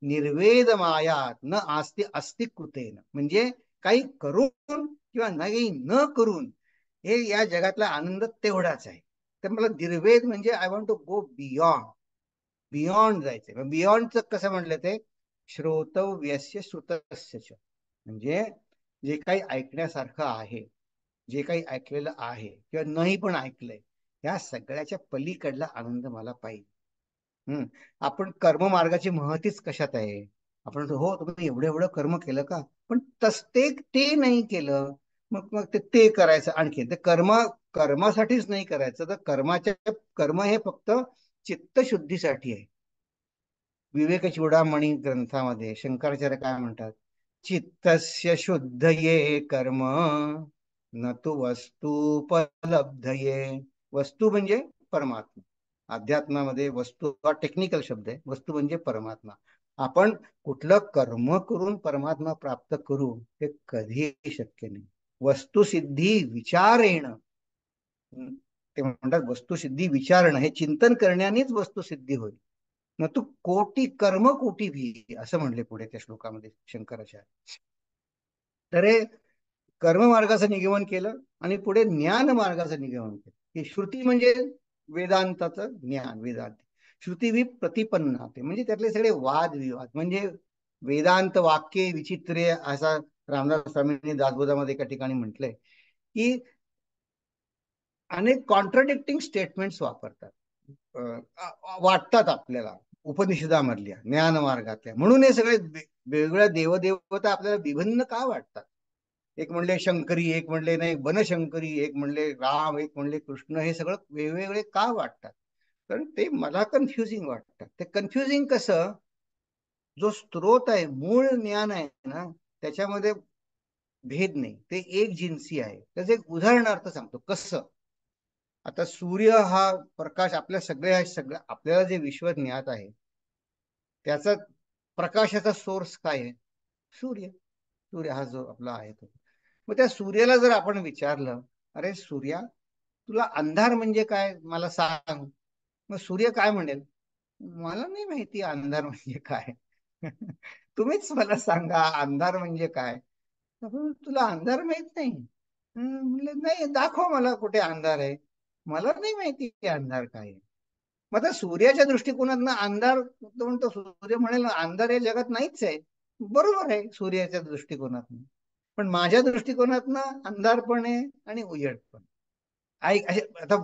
निर्वेद मायात न आस्ती अस्ति कृतेन, म्हणजे काही करून किंवा नाही न करून हे या जगातला आनंद तेवढाच आहे. तर मला निर्वेद म्हणजे I want to go beyond, beyond जायचंय. बियॉन्डचं कसं म्हटलं ते, श्रोतव्यस्य श्रुतस्य, म्हणजे जे काही ऐकण्यासारखं आहे, जे काही ऐकलेलं आहे किंवा नाही पण ऐकलंय, या सगळ्याच्या पलीकडला आनंद मला पाहिजे. आपण कर्म मार्गाची महतीच कशात आहे. आपण म्हणतो, हो तुम्ही एवढं एवढं कर्म केलं का, पण ते नाही केलं. मग मग ते करायचं आणखी. ते कर्मासाठीच नाही करायचं, तर कर्म हे फक्त चित्तशुद्धीसाठी आहे. विवेक चूडामणी ग्रंथामध्ये शंकराचार्य काय म्हणतात, चित्तस्य शुद्धये कर्म न तू वस्तूपलब्धये. वस्तू म्हणजे परमात्मा. अध्यात्मामध्ये वस्तू हा टेक्निकल शब्द आहे. वस्तू म्हणजे परमात्मा. आपण कुठलं कर्म करून परमात्मा प्राप्त करू हे कधीही शक्य नाही. वस्तुसिद्धी विचारेण. ते म्हणतात वस्तुसिद्धी विचारणं, हे चिंतन करण्यानेच वस्तुसिद्धी होईल. मग तू कोटी कर्म कोटी भी, असं म्हणले पुढे त्या श्लोकामध्ये शंकराचार्य. तर हे कर्ममार्गाचं निगमन केलं आणि पुढे ज्ञान मार्गाचं निगमन केलं. ही श्रुती म्हणजे वेदांताचं ज्ञान. वेदांत श्रुती ही प्रतिपन्नाते, म्हणजे त्यातले सगळे वादविवाद, म्हणजे वेदांत वाक्ये विचित्रे, असा रामदास स्वामींनी दासबोधामध्ये एका ठिकाणी म्हटलंय की अनेक कॉन्ट्रडिक्टिंग स्टेटमेंट्स वापरतात, वाटतात आपल्याला उपनिषदामधल्या ज्ञान मार्गातल्या. म्हणून हे सगळे वेगवेगळ्या देवदेवता आपल्याला विभिन्न का वाटतात. एक म्हणले शंकरी, एक म्हणले नाही बनशंकरी, एक म्हणले राम, एक म्हणले कृष्ण. हे सगळं वेगवेगळे का वाटतात, कारण ते मला कन्फ्युजिंग वाटतात. ते कन्फ्युजिंग कसं, जो स्त्रोत आहे, मूळ ज्ञान आहे ना, त्याच्यामध्ये भेद नाही, ते एक जिन्सी आहे. त्याचं एक उदाहरणार्थ सांगतो कसं. आता सूर्य हा प्रकाश, आपल्या सगळ्या आपल्याला जे विश्व ज्ञात आहे त्याचा प्रकाशाचा सोर्स काय आहे? सूर्य. सूर्य हा जो आपला आहे तो. मग त्या सूर्याला जर आपण विचारलं, अरे सूर्या, तुला अंधार म्हणजे काय मला सांग. मग सूर्य काय म्हणेल? मला नाही माहिती अंधार म्हणजे काय. तुम्हीच मला सांगा अंधार म्हणजे काय. तुला अंधार माहित नाही? म्हणले नाही, दाखव मला कुठे अंधार आहे. मला नाही माहिती की अंधार काय आहे. मग आता सूर्याच्या दृष्टिकोनातनं अंधार, तो म्हणतो, सूर्य म्हणेल अंधार या जगात नाहीच आहे. बरोबर आहे सूर्याच्या दृष्टिकोनातनं, पण माझ्या दृष्टिकोनातनं अंधार पण आहे आणि उजेड पण. ऐक असे आता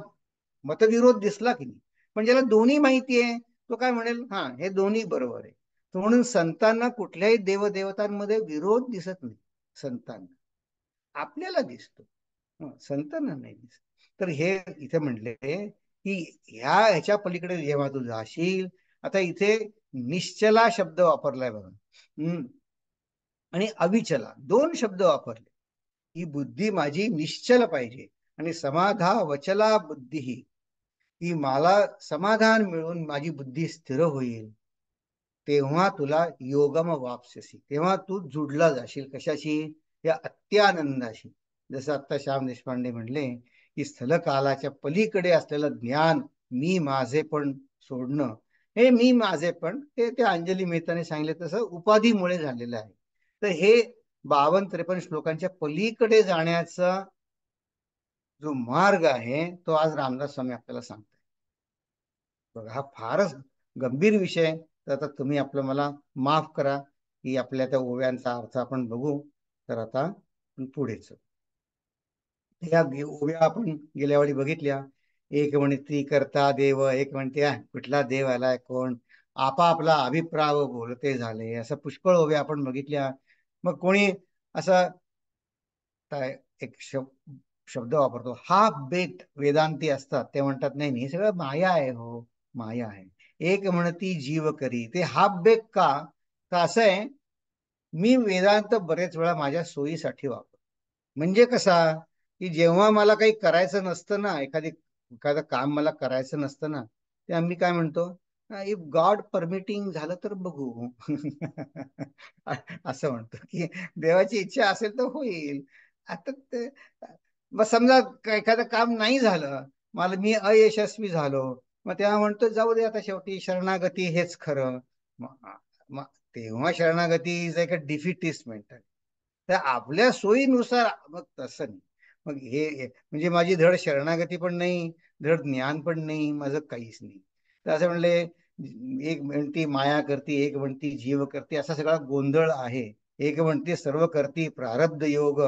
मतविरोध दिसला की नाही. पण ज्याला दोन्ही माहिती आहे तो काय म्हणेल, हा हे दोन्ही बरोबर आहे. तो म्हणून संतांना कुठल्याही देवदेवतांमध्ये विरोध दिसत नाही. संतांना आपल्याला दिसतो, संतांना नाही दिसत. तर हे इथे म्हणले की ह्याच्या पलीकडे जेव्हा तू जाशील, आता इथे निश्चला शब्द वापरलाय बघा. आणि अविचला दोन शब्द वापरले. ही बुद्धी माझी निश्चल पाहिजे, आणि समाधा वचला बुद्धी ही मला समाधान मिळून माझी बुद्धी स्थिर होईल, तेव्हा तुला योगम वापससी, तेव्हा तू जुडला जाशील कशाशी? या अत्यानंदाशी. जसं आता श्याम देशपांडे म्हणले की स्थलकालाच्या पलीकडे असलेलं ज्ञान, मी माझे पण सोडणं. हे मी माझे पण ते त्या अंजली मेहताने सांगितले तसं उपाधीमुळे झालेलं आहे. तर हे 52-53 श्लोकांच्या पलीकडे जाण्याचा जो मार्ग आहे तो आज रामदास स्वामी आपल्याला सांगतात. बघा हा फारच गंभीर विषय. तर आता तुम्ही आपलं मला माफ करा की आपल्या त्या ओव्यांचा अर्थ आपण बघू. तर आता पुढेच या ओव्या आपण गेल्या वेळी बघितल्या. एक म्हणती करता देव, एक म्हणते कुठला देव आलाय कोण, आपापला अभिप्राय बोलते झाले, असं पुष्कळ ओव्या आपण बघितल्या. मग कोणी असा काय एक शब्द वापरतो, हाफ बेट वेदांती असतात, ते म्हणतात नाही नाही हे सगळं माया आहे. हो माया आहे. एक म्हणती जीव करी, ते हाफ बेक का? का असं आहे, मी वेदांत बरेच वेळा माझ्या सोयीसाठी वापरतो. म्हणजे कसा, की जेव्हा मला काही करायचं नसतं ना, एखादं काम मला करायचं नसतं ना, ते आम्ही काय म्हणतो, इफ गॉड परमिटिंग झालं तर बघू. असं म्हणतो की देवाची इच्छा असेल तर होईल. आता ते मग समजा एखादं काम नाही झालं, मी अयशस्वी झालो, मग तेव्हा म्हणतो जाऊ दे आता, शेवटी शरणागती हेच खरं. मग तेव्हा शरणागती इज लाईक अ डिफिटिस्ट मेंटल. तर आपल्या सोयीनुसार. मग तसं नाही. मग म्हणजे माझी धड शरणागती पण नाही, धड ज्ञान पण नाही, माझं काहीच नाही. तर असं म्हणले, एक म्हणती माया करती, एक म्हणती जीव करते, असा सगळा गोंधळ आहे. एक म्हणते सर्व करती प्रारब्ध योग,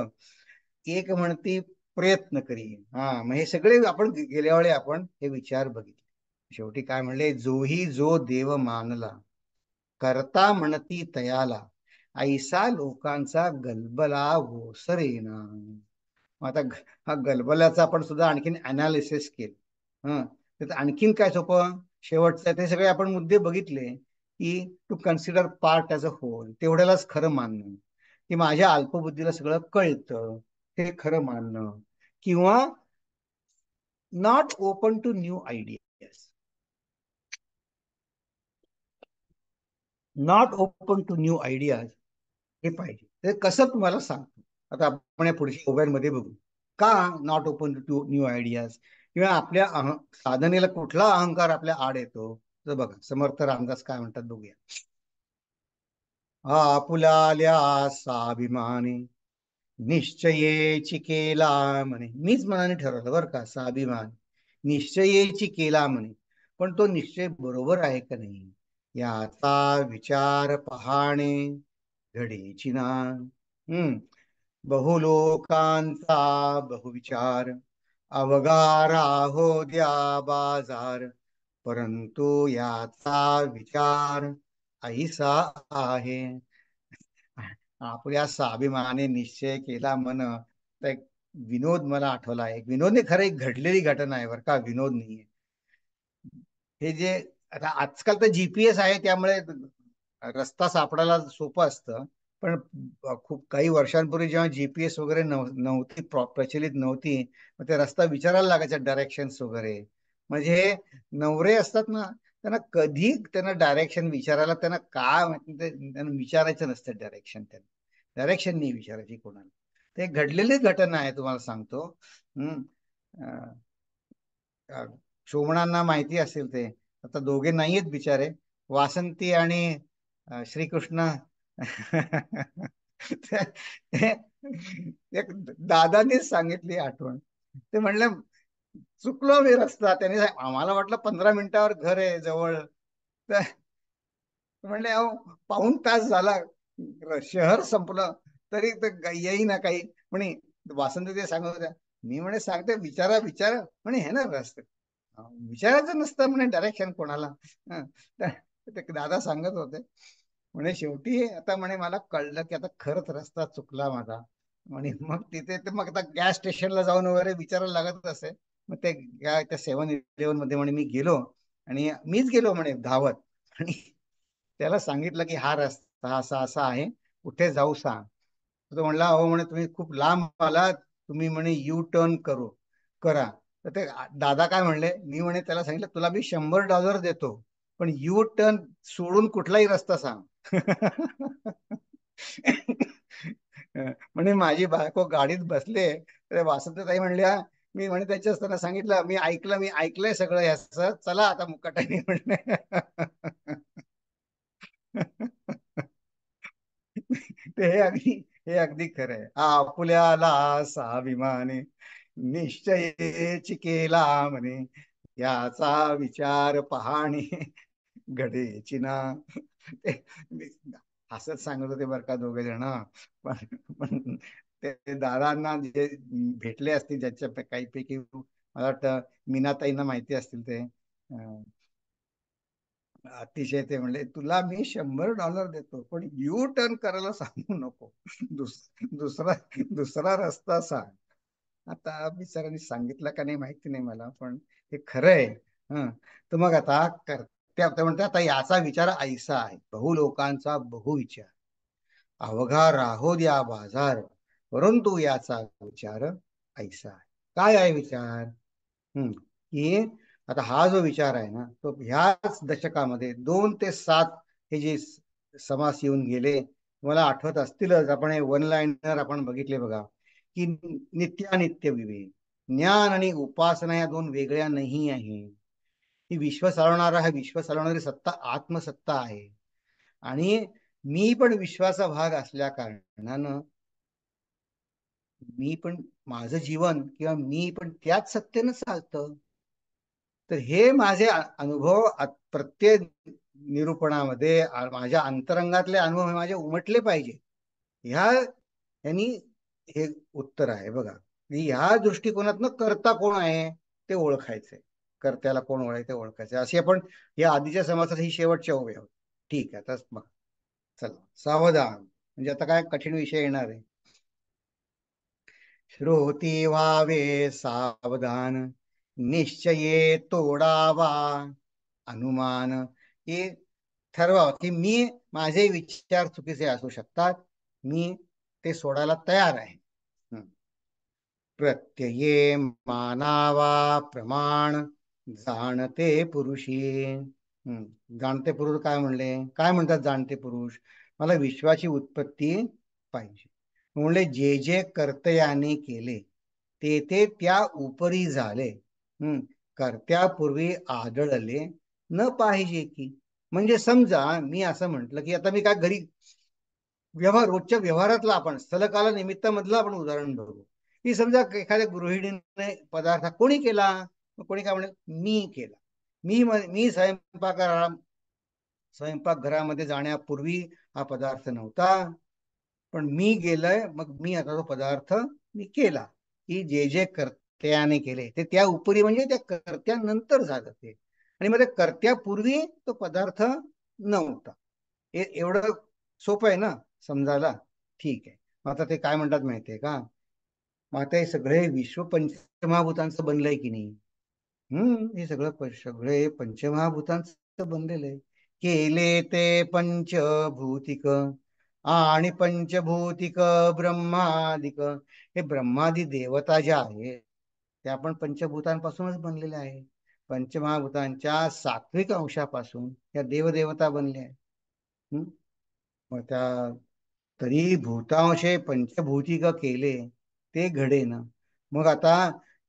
एक म्हणती प्रयत्न करी. मग हे सगळे आपण गेल्या वेळी आपण हे विचार बघितले. शेवटी काय म्हणले, जोही जो देव मानला, करता म्हणती तयाला, ऐसा लोकांचा गलबला ओसरेना. आता हा गलबलाचा आपण सुद्धा आणखीन अनालिसिस केलं. तर आणखीन काय सोपं, शेवटचं ते सगळे आपण मुद्दे बघितले की to consider part as a whole, तेवढ्यालाच खरं मानणं, की माझ्या अल्पबुद्धीला सगळं कळतं. हे खरं मानणं, किंवा not open to new ideas. Not open to new ideas हे पाहिजे. ते कसं तुम्हाला सांगतो. आता आपण या पुढच्या मोबाईलमध्ये बघू का not open to new ideas, किंवा आपल्या साधनेला कुठला अहंकार आपल्या आड येतो. तर बघा समर्थ रामदास काय म्हणतात बघूया. आपुलाल्या स्वाभिमानी निश्चयेची केला म्हणे. मीच मनाने ठरवलं बरं का, स्वाभिमान निश्चयेची केला म्हणे, पण तो निश्चय बरोबर आहे का नाही याचा विचार पहाणे घडीची ना. हम्म बहुलोकांचा बहुविचार, अवघा हो द्या बाजार, परंतु याचा विचार ऐसा आहे. आपल्या स्वाभिमानाने निश्चय केला म्हण. तर एक विनोद मला आठवला. एक विनोद नाही, खरं एक घडलेली घटना आहे बरं का, विनोद नाहीये. हे जे आता आजकाल तर जीपीएस आहे त्यामुळे रस्ता सापडायला सोपं असतं. पण खूप काही वर्षांपूर्वी जेव्हा जीपीएस वगैरे नव्हती, प्रचलित नव्हती, मग ते रस्ता विचारायला लागायचा, डायरेक्शन्स वगैरे. म्हणजे हे नवरे असतात ना, त्यांना कधी त्यांना डायरेक्शन विचारायला त्यांना काय माहिती, त्यांना विचारायचं नसतं डायरेक्शन. त्यांना डायरेक्शन नाही विचारायची कोणाला. ते घडलेली घटना आहे, तुम्हाला सांगतो. हम्म शोभणांना माहिती असेल ते. आता दोघे नाहीयेत बिचारे, वासंती आणि श्रीकृष्ण. एक दादानीच सांगितली आठवण. ते म्हणले चुकलो मी रस्ता. त्याने आम्हाला वाटलं 15 मिनिटावर घर आहे जवळ. तर म्हणले अहो पाऊण तास झाला, शहर संपलं तरी येई ना काही म्हणे. वासंत ते सांगत होत्या. मी म्हणे सांगते विचारा विचारा म्हणे, हे ना रस्ते विचारायचं नसतं म्हणे डायरेक्शन कोणाला. तर ते दादा सांगत होते म्हणे शेवटी आता म्हणे मला कळलं की आता खरंच रस्ता चुकला माझा म्हणे. मग तिथे ते मग आता गॅस स्टेशनला जाऊन वगैरे विचारायला लागत असे. मग ते त्या 7-Eleven मध्ये म्हणे मी गेलो, आणि मीच गेलो म्हणे धावत, आणि त्याला सांगितलं की हा रस्ता असा असा आहे, कुठे जाऊ सांग. तो म्हणला हो म्हणे तुम्ही खूप लांब आलात, तुम्ही म्हणे यू टर्न करा. तर ते दादा काय म्हणले, मी म्हणे त्याला सांगितलं तुला मी $100 देतो, पण यू टर्न सोडून कुठलाही रस्ता सांग. म्हणे माझी बायको गाडीत बसले, तर वासंतताई म्हणल्या मी म्हणे त्याच्या असताना सांगितलं मी ऐकलंय सगळं याच, चला आता मुकाट्याने म्हणले. ते हे अगदी खरं आहे. आपुल्याला स्वाभिमाने निश्चयेची केला म्हणे, याचा विचार पहाणे घडेची ना. ते हसत सांगत होते बरं का दोघे जण. पण ते दादांना जे भेटले असतील ज्याच्या काही पैकी, मला वाटतं मीनाताईंना माहिती असतील ते. अतिशय ते म्हणले तुला मी $100 देतो, पण यू टर्न करायला सांगू नको, दुसरा दुसरा रस्ता सांग. आता बिचारांनी सांगितलं का नाही माहिती नाही मला, पण हे खरं आहे. हं तर मग आता ते म्हणते आता याचा विचार ऐसा आहे, बहु लोकांचा बहुविचार, अवघा राहो द्या बाजार, परंतु याचा विचार ऐसा आहे. काय आहे विचार? की आता हा जो विचार आहे ना, तो ह्याच दशकामध्ये 2 ते 7 हे जे समास येऊन गेले, तुम्हाला आठवत असतीलच. आपण हे वन लाईनर आपण बघितले बघा, की नित्यानित्य विवेक, ज्ञान आणि उपासना या दोन वेगळ्या नाही आहे. ही विश्व चालवणारा, हा विश्व चालवणारी सत्ता आत्मसत्ता आहे. आणि मी पण विश्वाचा भाग असल्या कारणानं मी पण माझं जीवन किंवा मी पण त्याच सत्तेनं चालतं. तर हे माझे अनुभव प्रत्येक निरूपणामध्ये माझ्या अंतरंगातले अनुभव हे माझे उमटले पाहिजे. यांनी हे उत्तर आहे बघा. ह्या दृष्टिकोनातनं करता कोण आहे ते ओळखायचंय. कर्त्याला कोण ओळखायचं ते ओळखायचं. अशी आपण या आधीच्या समासात ही शेवटच्या उभे आहोत. ठीक आहे, आता मग चला सावधान, म्हणजे आता काय कठीण विषय येणार आहे. श्रोती व्हावे सावधान, निश्चये तोडावा अनुमान. हे ठरवा की मी माझे विचार चुकीचे असू शकतात, मी ते सोडायला तयार आहे. प्रत्यये मानावा प्रमाण जाणते पुरुषी. जाणते पुरुष काय म्हणले, काय म्हणतात जाणते पुरुष? मला विश्वाची उत्पत्ती पाहिजे. म्हणले जे जे कर्तयाने केले ते ते त्या उपरी झाले. कर्त्यापूर्वी आढळले न पाहिजे की. म्हणजे समजा मी असं म्हटलं की आता मी काय घरी व्यवहार, रोजच्या व्यवहारातला आपण स्थलकाला निमित्तामधलं आपण उदाहरण बघू. की समजा एखाद्या गृहिणीने पदार्थ कोणी केला, कोणी काय म्हणेल मी केला. मी स्वयंपाकघरामध्ये जाण्यापूर्वी हा पदार्थ नव्हता, पण मी गेलंय, मग मी आता तो पदार्थ मी केला. की जे जे कर्त्याने केले ते त्या उपरी, म्हणजे त्या कर्त्यानंतर झालं ते. आणि मग त्या कर्त्यापूर्वी तो पदार्थ नव्हता. एवढं सोपं आहे ना समजायला? ठीक आहे. मग आता ते काय म्हणतात माहितीये का? मग आता हे सगळे विश्व पंचमहाभूतांचं बनलंय की नाही? हे सगळे पंचमहाभूतांचं बनलेलं आहे. केले ते पंचभूतिक आणि पंचभूतिक ब्रह्मादिक. हे ब्रह्मादी देवता ज्या आहेत त्या पण पंचभूतांपासूनच बनलेल्या आहे. पंचमहाभूतांच्या सात्विक अंशापासून त्या देवदेवता बनल्या आहेत. मग त्या तरी भूतांशे पंचभूतिक केले ते घडे ना. मग आता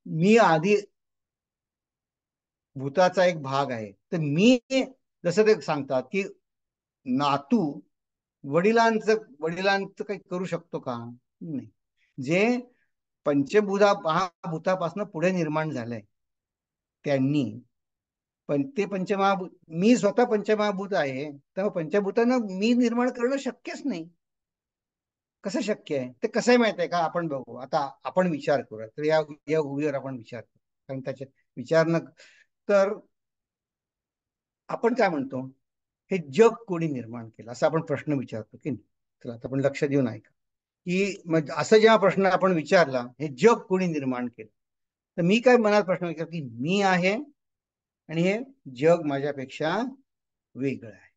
मी आधी भूताचा एक भाग आहे, तर मी जसं ते सांगतात की नातू वडिलांचं काही करू शकतो का? नाही. जे महाभूतापासून पुढे निर्माण झालंय त्यांनी, पण ते पंचमहाभूत, मी स्वतः पंचमहाभूत आहे, तर पंचभूतांना मी निर्माण करणं शक्यच नाही. कसं शक्य आहे? ते कसं आहे माहित आहे का? आपण बघू. आता आपण विचार करूया, तर या उभीवर आपण विचार करू. कारण त्याच्यात विचार न तर आपण काय म्हणतो, हे जग कोणी निर्माण केलं असं आपण प्रश्न विचारतो की नाही? तर आता आपण लक्ष देऊन ऐका की मग असं जेव्हा प्रश्न आपण विचारला, हे जग कोणी निर्माण केलं, तर मी काय मनात प्रश्न विचारतो की मी आहे आणि हे जग माझ्यापेक्षा वेगळं आहे.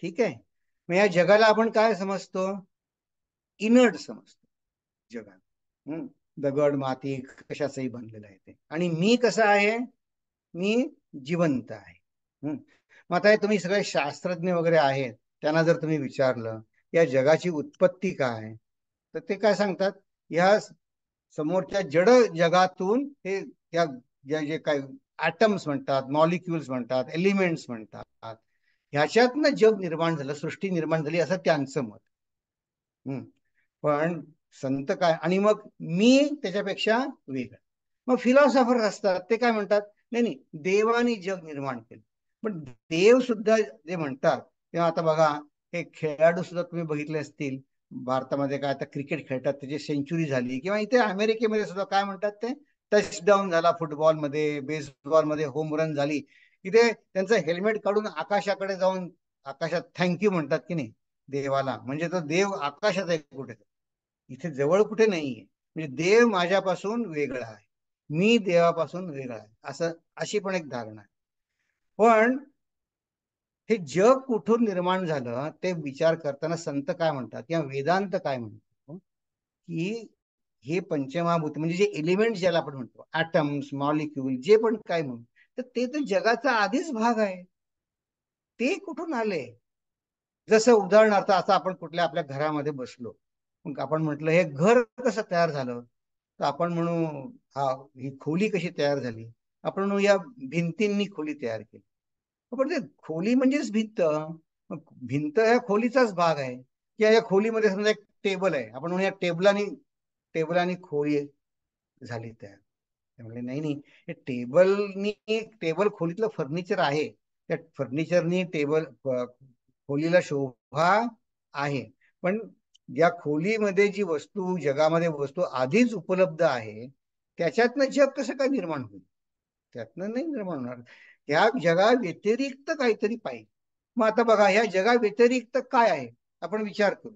ठीक आहे. मग या जगाला आपण काय समजतो? इनर्ट समजतो जगाला. दगड माती कशाचंही बनलेलं आहे ते. आणि मी कसं आहे? मी जिवंत आहे. मग आता तुम्ही सगळे शास्त्रज्ञ वगैरे आहेत, त्यांना जर तुम्ही विचारलं या जगाची उत्पत्ती काय, तर ते काय सांगतात? या समोरच्या जड जगातून हे या जे काय ऍटम्स म्हणतात, मॉलिक्युल्स म्हणतात, एलिमेंट्स म्हणतात, ह्याच्यातनं जग निर्माण झालं, सृष्टी निर्माण झाली असं त्यांचं मत. पण संत काय, आणि मग मी त्याच्यापेक्षा वेगळं. मग फिलॉसॉफर असतात ते काय म्हणतात? नाही नाही, देवानी जग निर्माण केलं. पण देव सुद्धा जे म्हणतात तेव्हा आता बघा, हे खेळाडू सुद्धा तुम्ही बघितले असतील. भारतामध्ये काय आता क्रिकेट खेळतात, त्याची सेंचुरी झाली, किंवा इथे अमेरिकेमध्ये सुद्धा काय म्हणतात ते टचडाऊन झाला फुटबॉलमध्ये, बेसबॉलमध्ये होम रन झाली, इथे त्यांचं हेल्मेट काढून आकाशाकडे जाऊन आकाशात थँक्यू म्हणतात की नाही देवाला. म्हणजे तो देव आकाशात आहे कुठे, इथे जवळ कुठे नाहीये. म्हणजे देव माझ्यापासून वेगळा आहे, मी देवापासून वेगळा आहे, अशी पण एक धारणा आहे. पण हे जग कुठून निर्माण झालं ते विचार करताना संत काय म्हणतात किंवा वेदांत काय म्हणतो की हे पंचमहाभूत म्हणजे जे एलिमेंट ज्याला आपण म्हणतो, ऍटम्स, मॉलिक्यूल, जे पण काय म्हणतो, तर ते तर जगाचा आधीच भाग आहे. ते कुठून आले? जसं उदाहरणार्थ आता आपण कुठल्या आपल्या घरामध्ये बसलो, मग आपण म्हटलं हे घर कसं तयार झालं, तर आपण म्हणू हा, ही खोली कशी तयार झाली, आपण म्हणू या भिंतींनी खोली तयार केली. पण ते खोली म्हणजेच भिंत. मग भिंत या खोलीचाच भाग आहे. किंवा या खोलीमध्ये समजा एक टेबल आहे, आपण म्हणू या टेबलानी खोली झाली तयार. त्यामुळे नाही नाही, हे टेबल खोलीतलं फर्निचर आहे, त्या फर्निचरनी खोलीला शोभा आहे. पण या खोलीमध्ये जी वस्तू, जगामध्ये वस्तू आधीच उपलब्ध आहे, त्याच्यातनं जग कसं काय निर्माण होईल? त्यातनं नाही निर्माण होणार. या जगा व्यतिरिक्त काहीतरी पाहिजे. मग आता बघा, ह्या जगा व्यतिरिक्त काय आहे आपण विचार करू.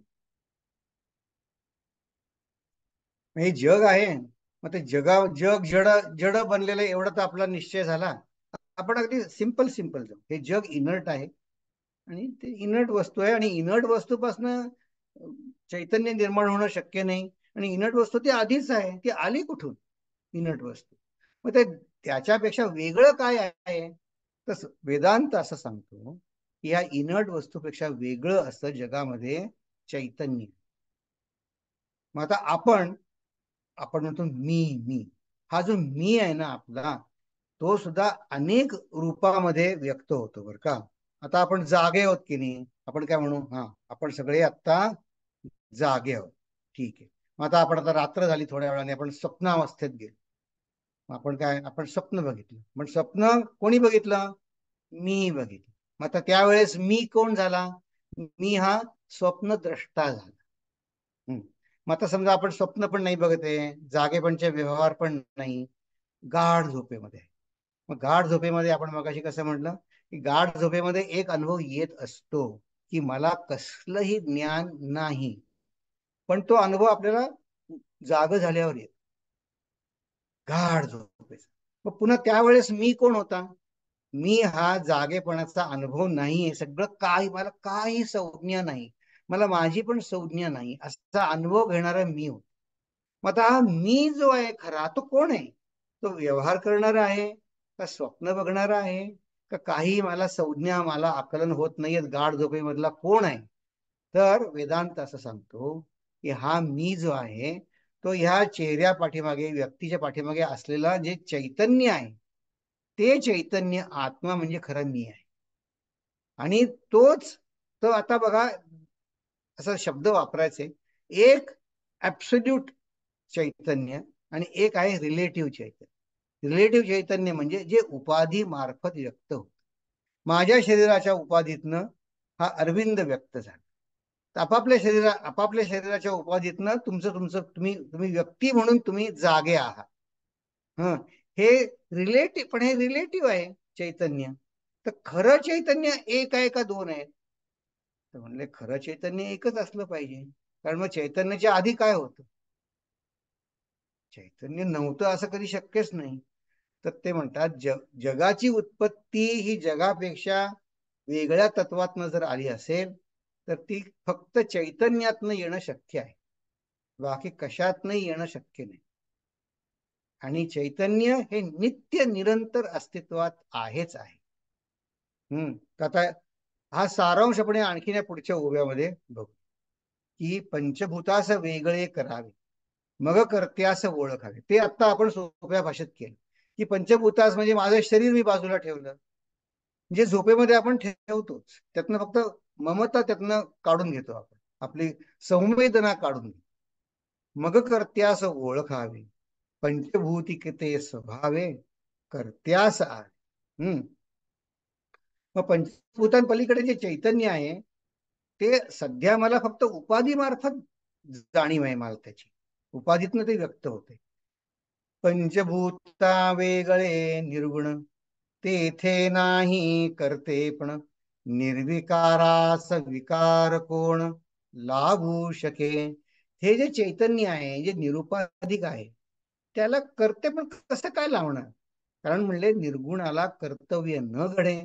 हे जग आहे, मग ते जग जड जड बनलेलं एवढा तर आपला निश्चय झाला. आपण अगदी सिंपल सिंपल जाऊ. हे जग इनर्ट आहे आणि ते इनर्ट वस्तू आहे, आणि इनर्ट वस्तूपासून चैतन्य निर्माण होणं शक्य नाही. आणि इनर्ट वस्तू ती आधीच आहे, ती आली कुठून? इनट वस्तू. मग त्याच्यापेक्षा वेगळं काय आहे? तर वेदांत असं सांगतो की या इनट वस्तूपेक्षा वेगळं असतं जगामध्ये चैतन्य. मग आता आपण आपण म्हणतो मी हा जो मी आहे ना आपला, तो सुद्धा अनेक रूपामध्ये व्यक्त होतो बरं का. आता आपण जागे आहोत की नाही, आपण काय म्हणू, हा आपण सगळे आता जागे आहोत, ठीक आहे. मग आता आपण रात्र झाली, थोड्या वेळाने आपण स्वप्नावस्थेत गेलो. आपण स्वप्न बघितलं. पण स्वप्न कोणी बघितलं? मी बघितलं. मग आता त्यावेळेस मी कोण झाला? मी हा स्वप्नद्रष्टा झाला. मग आता समजा आपण स्वप्न पण नाही बघत आहे, जागेपणचे व्यवहार पण नाही, गाढ झोपेमध्ये आहे. मग गाढ झोपेमध्ये आपण मगाशी कसं म्हटलं की गाढ झोपेमध्ये एक अनुभव येत असतो की मला कसलंही ज्ञान नाही, पण तो अनुभव आपल्याला जाग झाल्यावर येतो, गाढ झोपेचा. मग पुन्हा त्यावेळेस मी कोण होता? मी हा जागेपणाचा अनुभव नाहीये, सगळं काही, मला काही संज्ञा नाही, मला माझी पण संज्ञा नाही, असा अनुभव घेणारा मी होतो. मग आता हा मी जो आहे खरा, तो कोण आहे? तो व्यवहार करणारा आहे का स्वप्न बघणारा आहे का काही मला संज्ञा, मला आकलन होत नाहीये गाढ झोपेमधला कोण आहे? तर वेदांत असं सांगतो की हा मी जो आहे तो ह्या चेहऱ्या पाठीमागे, व्यक्तीच्या पाठीमागे असलेला जे चैतन्य आहे, ते चैतन्य आत्मा म्हणजे खरं मी आहे. आणि तोच, तो आता बघा असा शब्द वापरायचे, एक ऍब्सोल्यूट चैतन्य आणि एक आहे रिलेटिव्ह चैतन्य. रिलेटिव्ह चैतन्य म्हणजे जे उपाधी मार्फत व्यक्त होत. माझ्या शरीराच्या उपाधीतनं हा अरविंद व्यक्त झाला. तर आपापल्या शरीराच्या उपाधीतनं तुमचं तुमचं तुम्ही तुम्ही व्यक्ती म्हणून तुम्ही जागे आहात. हं, हे रिलेटिव्ह, पण हे रिलेटिव्ह आहे चैतन्य. तर खरं चैतन्य एक आहे का दोन आहे? तर म्हणले खरं चैतन्य एकच असलं पाहिजे, कारण मग चैतन्याच्या आधी काय होतं? चैतन्य नव्हतं असं कधी शक्यच नाही. तर ते म्हणतात जगाची उत्पत्ती ही जगापेक्षा वेगळ्या तत्वातनं जर आली असेल तर ती फक्त चैतन्यातनं येणं शक्य आहे, बाकी कशातनंही येणं शक्य नाही. आणि चैतन्य हे नित्य निरंतर अस्तित्वात आहेच आहे. आता हा सारांश आपण आणखीन या पुढच्या ओव्यामध्ये बघू की पंचभूतास वेगळे करावे, मग कर्त्यास ओळखावे. ते आता आपण सोप्या भाषेत केलं की पंचभूतास म्हणजे माझं शरीर मी बाजूला ठेवलं, जे झोपेमध्ये आपण ठेवतोच, त्यातनं फक्त ममता त्यातनं काढून घेतो आपण, आपली संवेदना काढून घेतो. मग कर्त्यास ओळखावे, पंचभूतिकते स्वभावे कर्त्यास आहे. मग पंचभूतांपलीकडे जे चैतन्य आहे ते सध्या मला फक्त उपाधी मार्फत जाणीव आहे, मला त्याची उपाधीतनं ते व्यक्त होते. पंचभूता वेगळे निर्गुण, तेथे नाही करते पण, निर्विकारास विकार कोण लाभू शके. हे जे चैतन्य आहे, जे निरुपाधिक आहे, त्याला करते पण कसं काय लावणार? कारण म्हणले निर्गुणाला कर्तव्य न घडे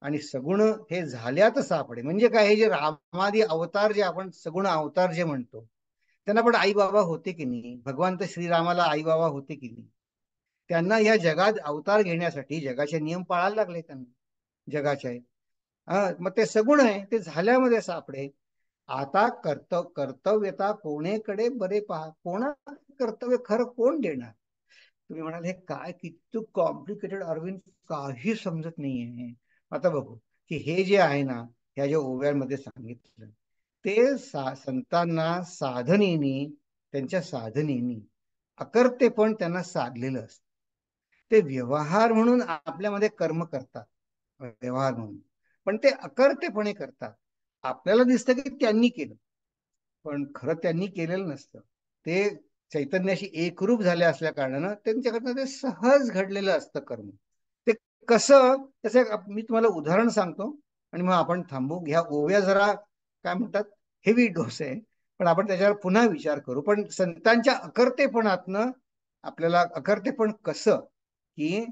आणि सगुण हे झाल्यात सापडे. म्हणजे काय, हे जे रामादी अवतार, जे आपण सगुण अवतार जे म्हणतो, त्यांना पण आई बाबा होते की नाही? भगवान तर श्रीरामाला आई बाबा होते की नाही? त्यांना या जगात अवतार घेण्यासाठी जगाचे नियम पाळायला लागले त्यांना, जगाचे. मग ते सगुण आहे, ते झाल्यामध्ये सापडे. आता कर्तव्यता कोणेकडे बरे पहा, कोणा कर्तव्य खरं कोण देणार? तुम्ही म्हणाल हे काय किती कॉम्प्लिकेटेड अरविंद, काही समजत नाहीये. आता बघू की हे जे आहे ना, ह्या ज्या ओव्यांमध्ये सांगितलं ते संतांना साधनेनी, त्यांच्या साधनेनी अकर्ते पण त्यांना साधलेलं असतं. ते व्यवहार म्हणून आपल्यामध्ये कर्म करतात, व्यवहार म्हणून, पण ते अकर्तेपणे करतात. आपल्याला दिसतं की त्यांनी केलं, पण खरं त्यांनी केलेलं नसतं. ते चैतन्याशी एकरूप झाले असल्या कारणानं त्यांच्याकडनं ते सहज घडलेलं असतं कर्म. ते कसं, त्याचं मी तुम्हाला उदाहरण सांगतो आणि मग आपण थांबू. ह्या ओव्या जरा काय म्हणतात, हेवी डोस आहे, पण आपण त्याच्यावर पुन्हा विचार करू. पण संतांच्या अकर्तेपणातनं आपल्याला, अकर्तेपण कसं की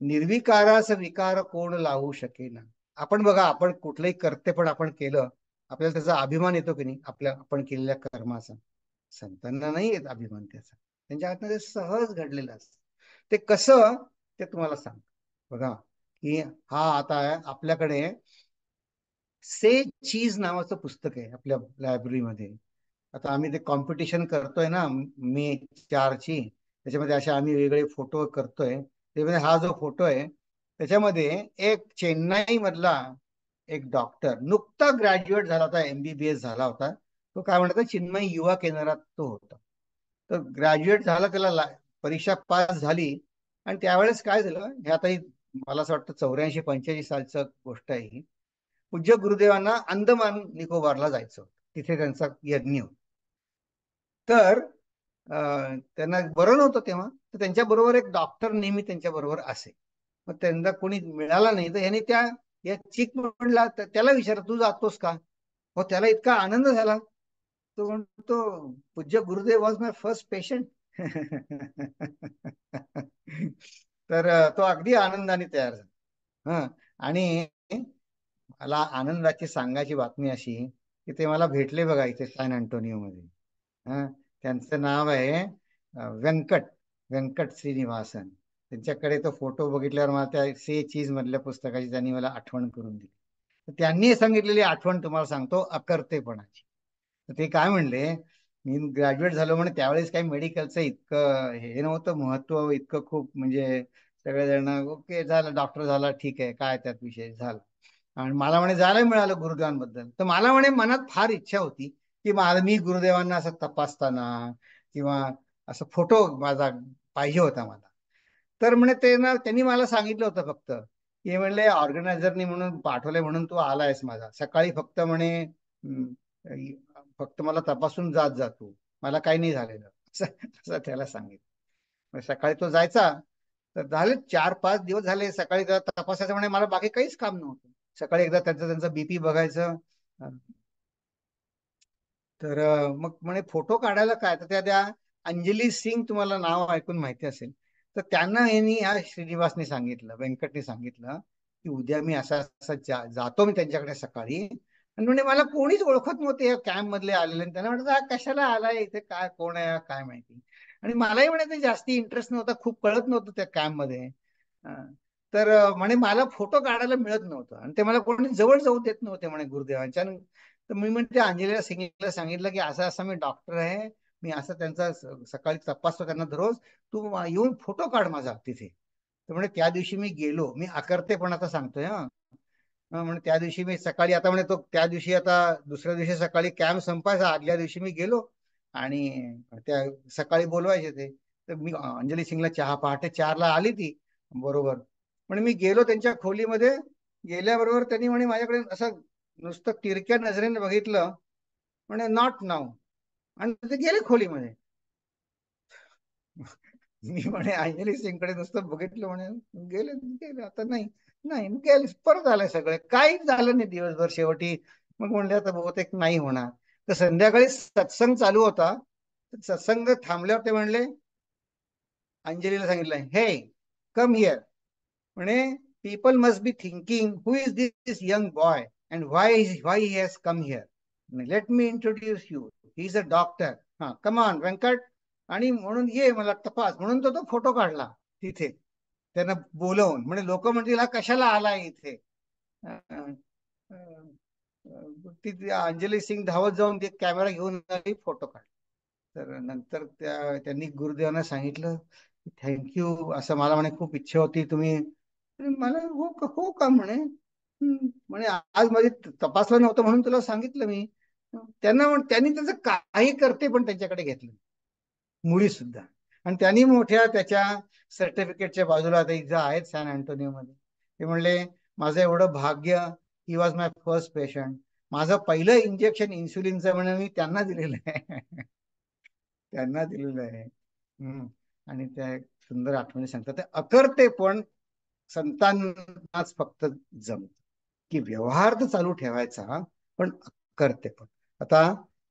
निर्विकारास विकार कोण लावू शकेना. आपण बघा, आपण कुठलंही कर्तेपण आपण केलं, आपल्याला त्याचा अभिमान येतो की नाही, आपण केलेल्या कर्माचा? संतांना नाही येत अभिमान त्याचा. त्यांच्या हातनं ते सहज घडलेलं असतं. ते कसं ते तुम्हाला सांग. बघा की हा आता आपल्याकडे से चीज नावाचं पुस्तक आहे आपल्या लायब्ररीमध्ये. आता आम्ही ते कॉम्पिटिशन करतोय ना मे 4ची, त्याच्यामध्ये असे आम्ही वेगळे फोटो करतोय. त्यामध्ये हा जो फोटो आहे त्याच्यामध्ये एक चेन्नई मधला एक डॉक्टर नुकता ग्रॅज्युएट झाला होता, MBBS झाला होता. तो काय म्हणतात, चिन्मय युवा केंद्रात तो होता. तर ग्रॅज्युएट झाला, त्याला परीक्षा पास झाली. आणि त्यावेळेस काय झालं, हे आता मला असं वाटतं 84-85 सालचं गोष्ट आहे ही. पूज्य गुरुदेवांना अंदमान निकोबारला जायचं होतं. तिथे त्यांचा यज्ञ होता. तर त्यांना बरं नव्हतं तेव्हा. तर त्यांच्या बरोबर एक डॉक्टर नेहमी त्यांच्या बरोबर असे. मग त्यांना कोणी मिळाला नाही, तर ह्याने या चिक म्हणला, त्याला विचार तू जातोस का. हो, त्याला इतका आनंद झाला. तो म्हणतो, पूज्य Gurudev was my first patient. तर तो अगदी आनंदाने तयार झाला. हा. आणि मला आनंदाची सांगायची बातमी अशी की ते मला भेटले बघा इथे सॅन अँटोनियो मध्ये. हा. त्यांचं नाव आहे व्यंकट व्यंकट श्रीनिवासन. त्यांच्याकडे तो फोटो बघितल्यावर मला त्या से चीज मधल्या पुस्तकाची त्यांनी मला आठवण करून दिली. तर त्यांनी सांगितलेली आठवण तुम्हाला सांगतो, अकर्तेपणाची. तर ते काय म्हणले, मी ग्रॅज्युएट झालो म्हणे त्यावेळेस काही मेडिकलचं इतकं हे नव्हतं महत्व, इतकं खूप म्हणजे सगळेजण ओके झालं, डॉक्टर झाला ठीक आहे, काय त्यात विषय झाला. आणि मला म्हणे जायला मिळालं गुरुदेवांबद्दल. तर मला म्हणे मनात फार इच्छा होती की मी गुरुदेवांना असं तपासताना किंवा असं फोटो माझा पाहिजे होता मला. तर म्हणे ते ना त्यांनी मला सांगितलं होतं फक्त की म्हणले ऑर्गनायझरनी म्हणून पाठवलंय म्हणून तू आलायस माझा सकाळी फक्त म्हणे फक्त मला तपासून जात जा तू, मला काही नाही झालेलं असं असं त्याला सांगितलं. मग सकाळी तो जायचा. तर झाले 4-5 दिवस झाले सकाळी त्याला तपासायचं म्हणे, मला बाकी काहीच काम नव्हतं. सकाळी एकदा त्यांचं BP बघायचं. तर मग म्हणे फोटो काढायला काय, तर त्या अंजली सिंग, तुम्हाला नाव ऐकून माहिती असेल. तर त्यांना यांनी या श्रीनिवासने सांगितलं, व्यंकटने सांगितलं की उद्या मी असं असं जातो मी त्यांच्याकडे सकाळी. आणि म्हणजे मला कोणीच ओळखत नव्हते या कॅम्प मधले आलेले. आणि त्यांना म्हणत, हा कशाला आलाय इथे, काय कोण आहे काय माहिती. आणि मलाही म्हणे ते जास्ती इंटरेस्ट नव्हता, खूप कळत नव्हतं त्या कॅम्प मध्ये. तर म्हणे मला फोटो काढायला मिळत नव्हतं आणि ते मला कोणी जवळ जाऊ देत नव्हते म्हणे गुरुदेवांच्या. तर मी म्हणते अंजलीला सिंगला सांगितलं की असं असं मी डॉक्टर आहे, मी असं त्यांचा सकाळी तपासतो त्यांना दररोज, तू येऊन फोटो काढ माझा तिथे. तर म्हणे त्या दिवशी मी गेलो, मी अकर्तेपणाचा सांगतोय हा. म्हणे त्या दिवशी मी सकाळी, आता म्हणे तो त्या दिवशी, आता दुसऱ्या दिवशी सकाळी कॅम्प संपायचा, आदल्या दिवशी मी गेलो. आणि त्या सकाळी बोलवायचे ते. तर मी अंजली सिंगला चहा, पहाटे 4ला आली ती बरोबर. म्हणजे मी गेलो त्यांच्या खोलीमध्ये. गेल्याबरोबर त्यांनी म्हणे माझ्याकडे असं नुसतं तिरक्या नजरेने बघितलं, म्हणे नॉट नाव, आणि ते गेले खोलीमध्ये. मी म्हणे अंजली सिंगकडे नुसतं बघितलं, म्हणे गेले गेले आता नाही. नाही गेले, परत आलंय सगळे, काहीच झालं नाही दिवसभर. शेवटी मग म्हणले आता बहुतेक नाही होणार. तर संध्याकाळी सत्संग चालू होता. सत्संग थांबल्यावर ते म्हणले, अंजलीला सांगितलं, हे कम हिअर. म्हणे people must be thinking who is this young boy and why he has come here. Let me introduce you, he is a doctor. हा, कम ऑन व्यंकट. आणि म्हणून ये मला तपास म्हणून तो फोटो काढला तिथे त्यांना बोलवून. म्हणजे लोक म्हणतील हा कशाला आलाय इथे. अं, अं, ती अंजली सिंग धावत जाऊन ते कॅमेरा घेऊन आली, फोटो काढला. तर नंतर त्यांनी गुरुदेवांना सांगितलं, थँक्यू, असं मला म्हणे खूप इच्छा होती तुम्ही. मला हो का म्हणे. म्हणे आज माझी तपासलं नव्हतं म्हणून तुला सांगितलं मी. त्यांनी त्याचं काही करते पण त्यांच्याकडे घेतलं, मुळी सुद्धा. आणि त्यांनी मोठ्या त्याच्या सर्टिफिकेटच्या बाजूला ते इथं आहेत सॅन अँटोनियो मध्ये. ते म्हणले, माझं एवढं भाग्य, he was my first patient. माझं पहिलं इंजेक्शन इन्सुलिनचं म्हणे मी त्यांना दिलेलं आहे. त्यांना दिलेलं आहे. आणि त्या सुंदर आठवणी सांगतात. ते अकर्ते पण संतांनाच फक्त जमत, की व्यवहार तर चालू ठेवायचा, पण करते पण. आता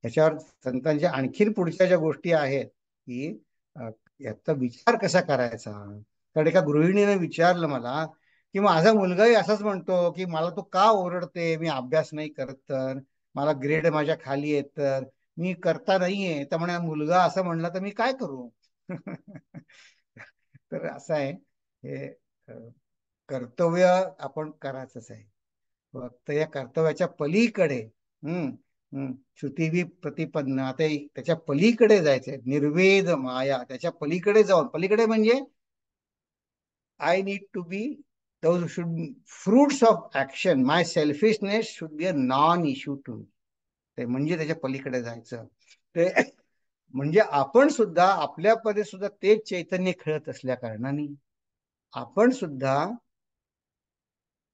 ह्याच्यावर संतांच्या आणखीन पुढच्या ज्या गोष्टी आहेत की याचा विचार कसा करायचा. कारण एका गृहिणीने विचारलं मला की माझा मुलगाही असंच म्हणतो की मला तू का ओरडते, मी अभ्यास नाही करत तर, मला ग्रेड माझ्या खाली येत तर, मी करता नाहीये. तर म्हणे मुलगा असं म्हणला तर मी काय करू. तर असं आहे हे, अ, कर्तव्य आपण करायचंच आहे. फक्त या कर्तव्याच्या पलीकडे, हम्म हम्म श्रुतीवी प्रतिपन्न, आता त्याच्या पलीकडे जायचंय, निर्वेद माया, त्याच्या पलीकडे जाऊन, पलीकडे म्हणजे I need to be, those should fruits of action, my selfishness should be a non issue to me. ते म्हणजे त्याच्या पलीकडे जायचं. ते म्हणजे आपण सुद्धा आपल्यामध्ये सुद्धा तेच चैतन्य खेळत असल्या कारणाने आपण सुद्धा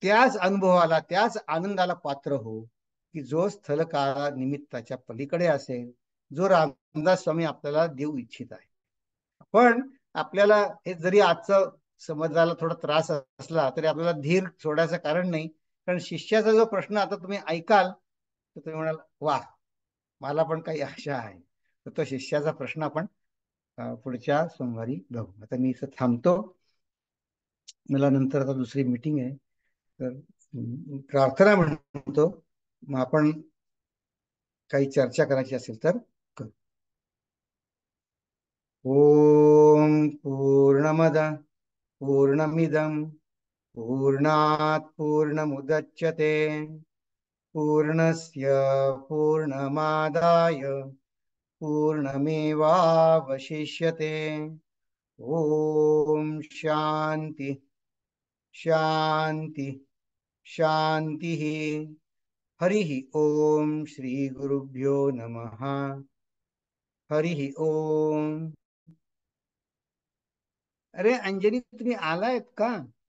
त्याच अनुभवाला, त्याच आनंदाला पात्र हो, की जो स्थल काळा निमित्ताच्या पलीकडे असेल, जो रामदास स्वामी आपल्याला देऊ इच्छित आहे. पण आपल्याला हे जरी आजचं समजायला थोडा त्रास असला तरी आपल्याला धीर सोडायचं कारण नाही. कारण शिष्याचा जो प्रश्न आता तुम्ही ऐकाल तर तुम्ही म्हणाल वा, मला पण काही आशा आहे. तर तो शिष्याचा प्रश्न आपण पुढच्या सोमवारी बघू. आता मी इथं थांबतो, मला नंतर आता दुसरी मीटिंग आहे. तर प्रार्थना म्हणतो, मग आपण काही चर्चा करायची असेल तर करू. ओम पूर्णमद पूर्णमिदम पूर्णात् पूर्णमुदच्यते पूर्णस्य पूर्णमादाय पूर्णमेवावशिष्यते. ओम शांती शांती शांति. हरि ओम श्री गुरुभ्यो नमः. हरि ओम. अरे अंजनी, तुम्ही आलायत का?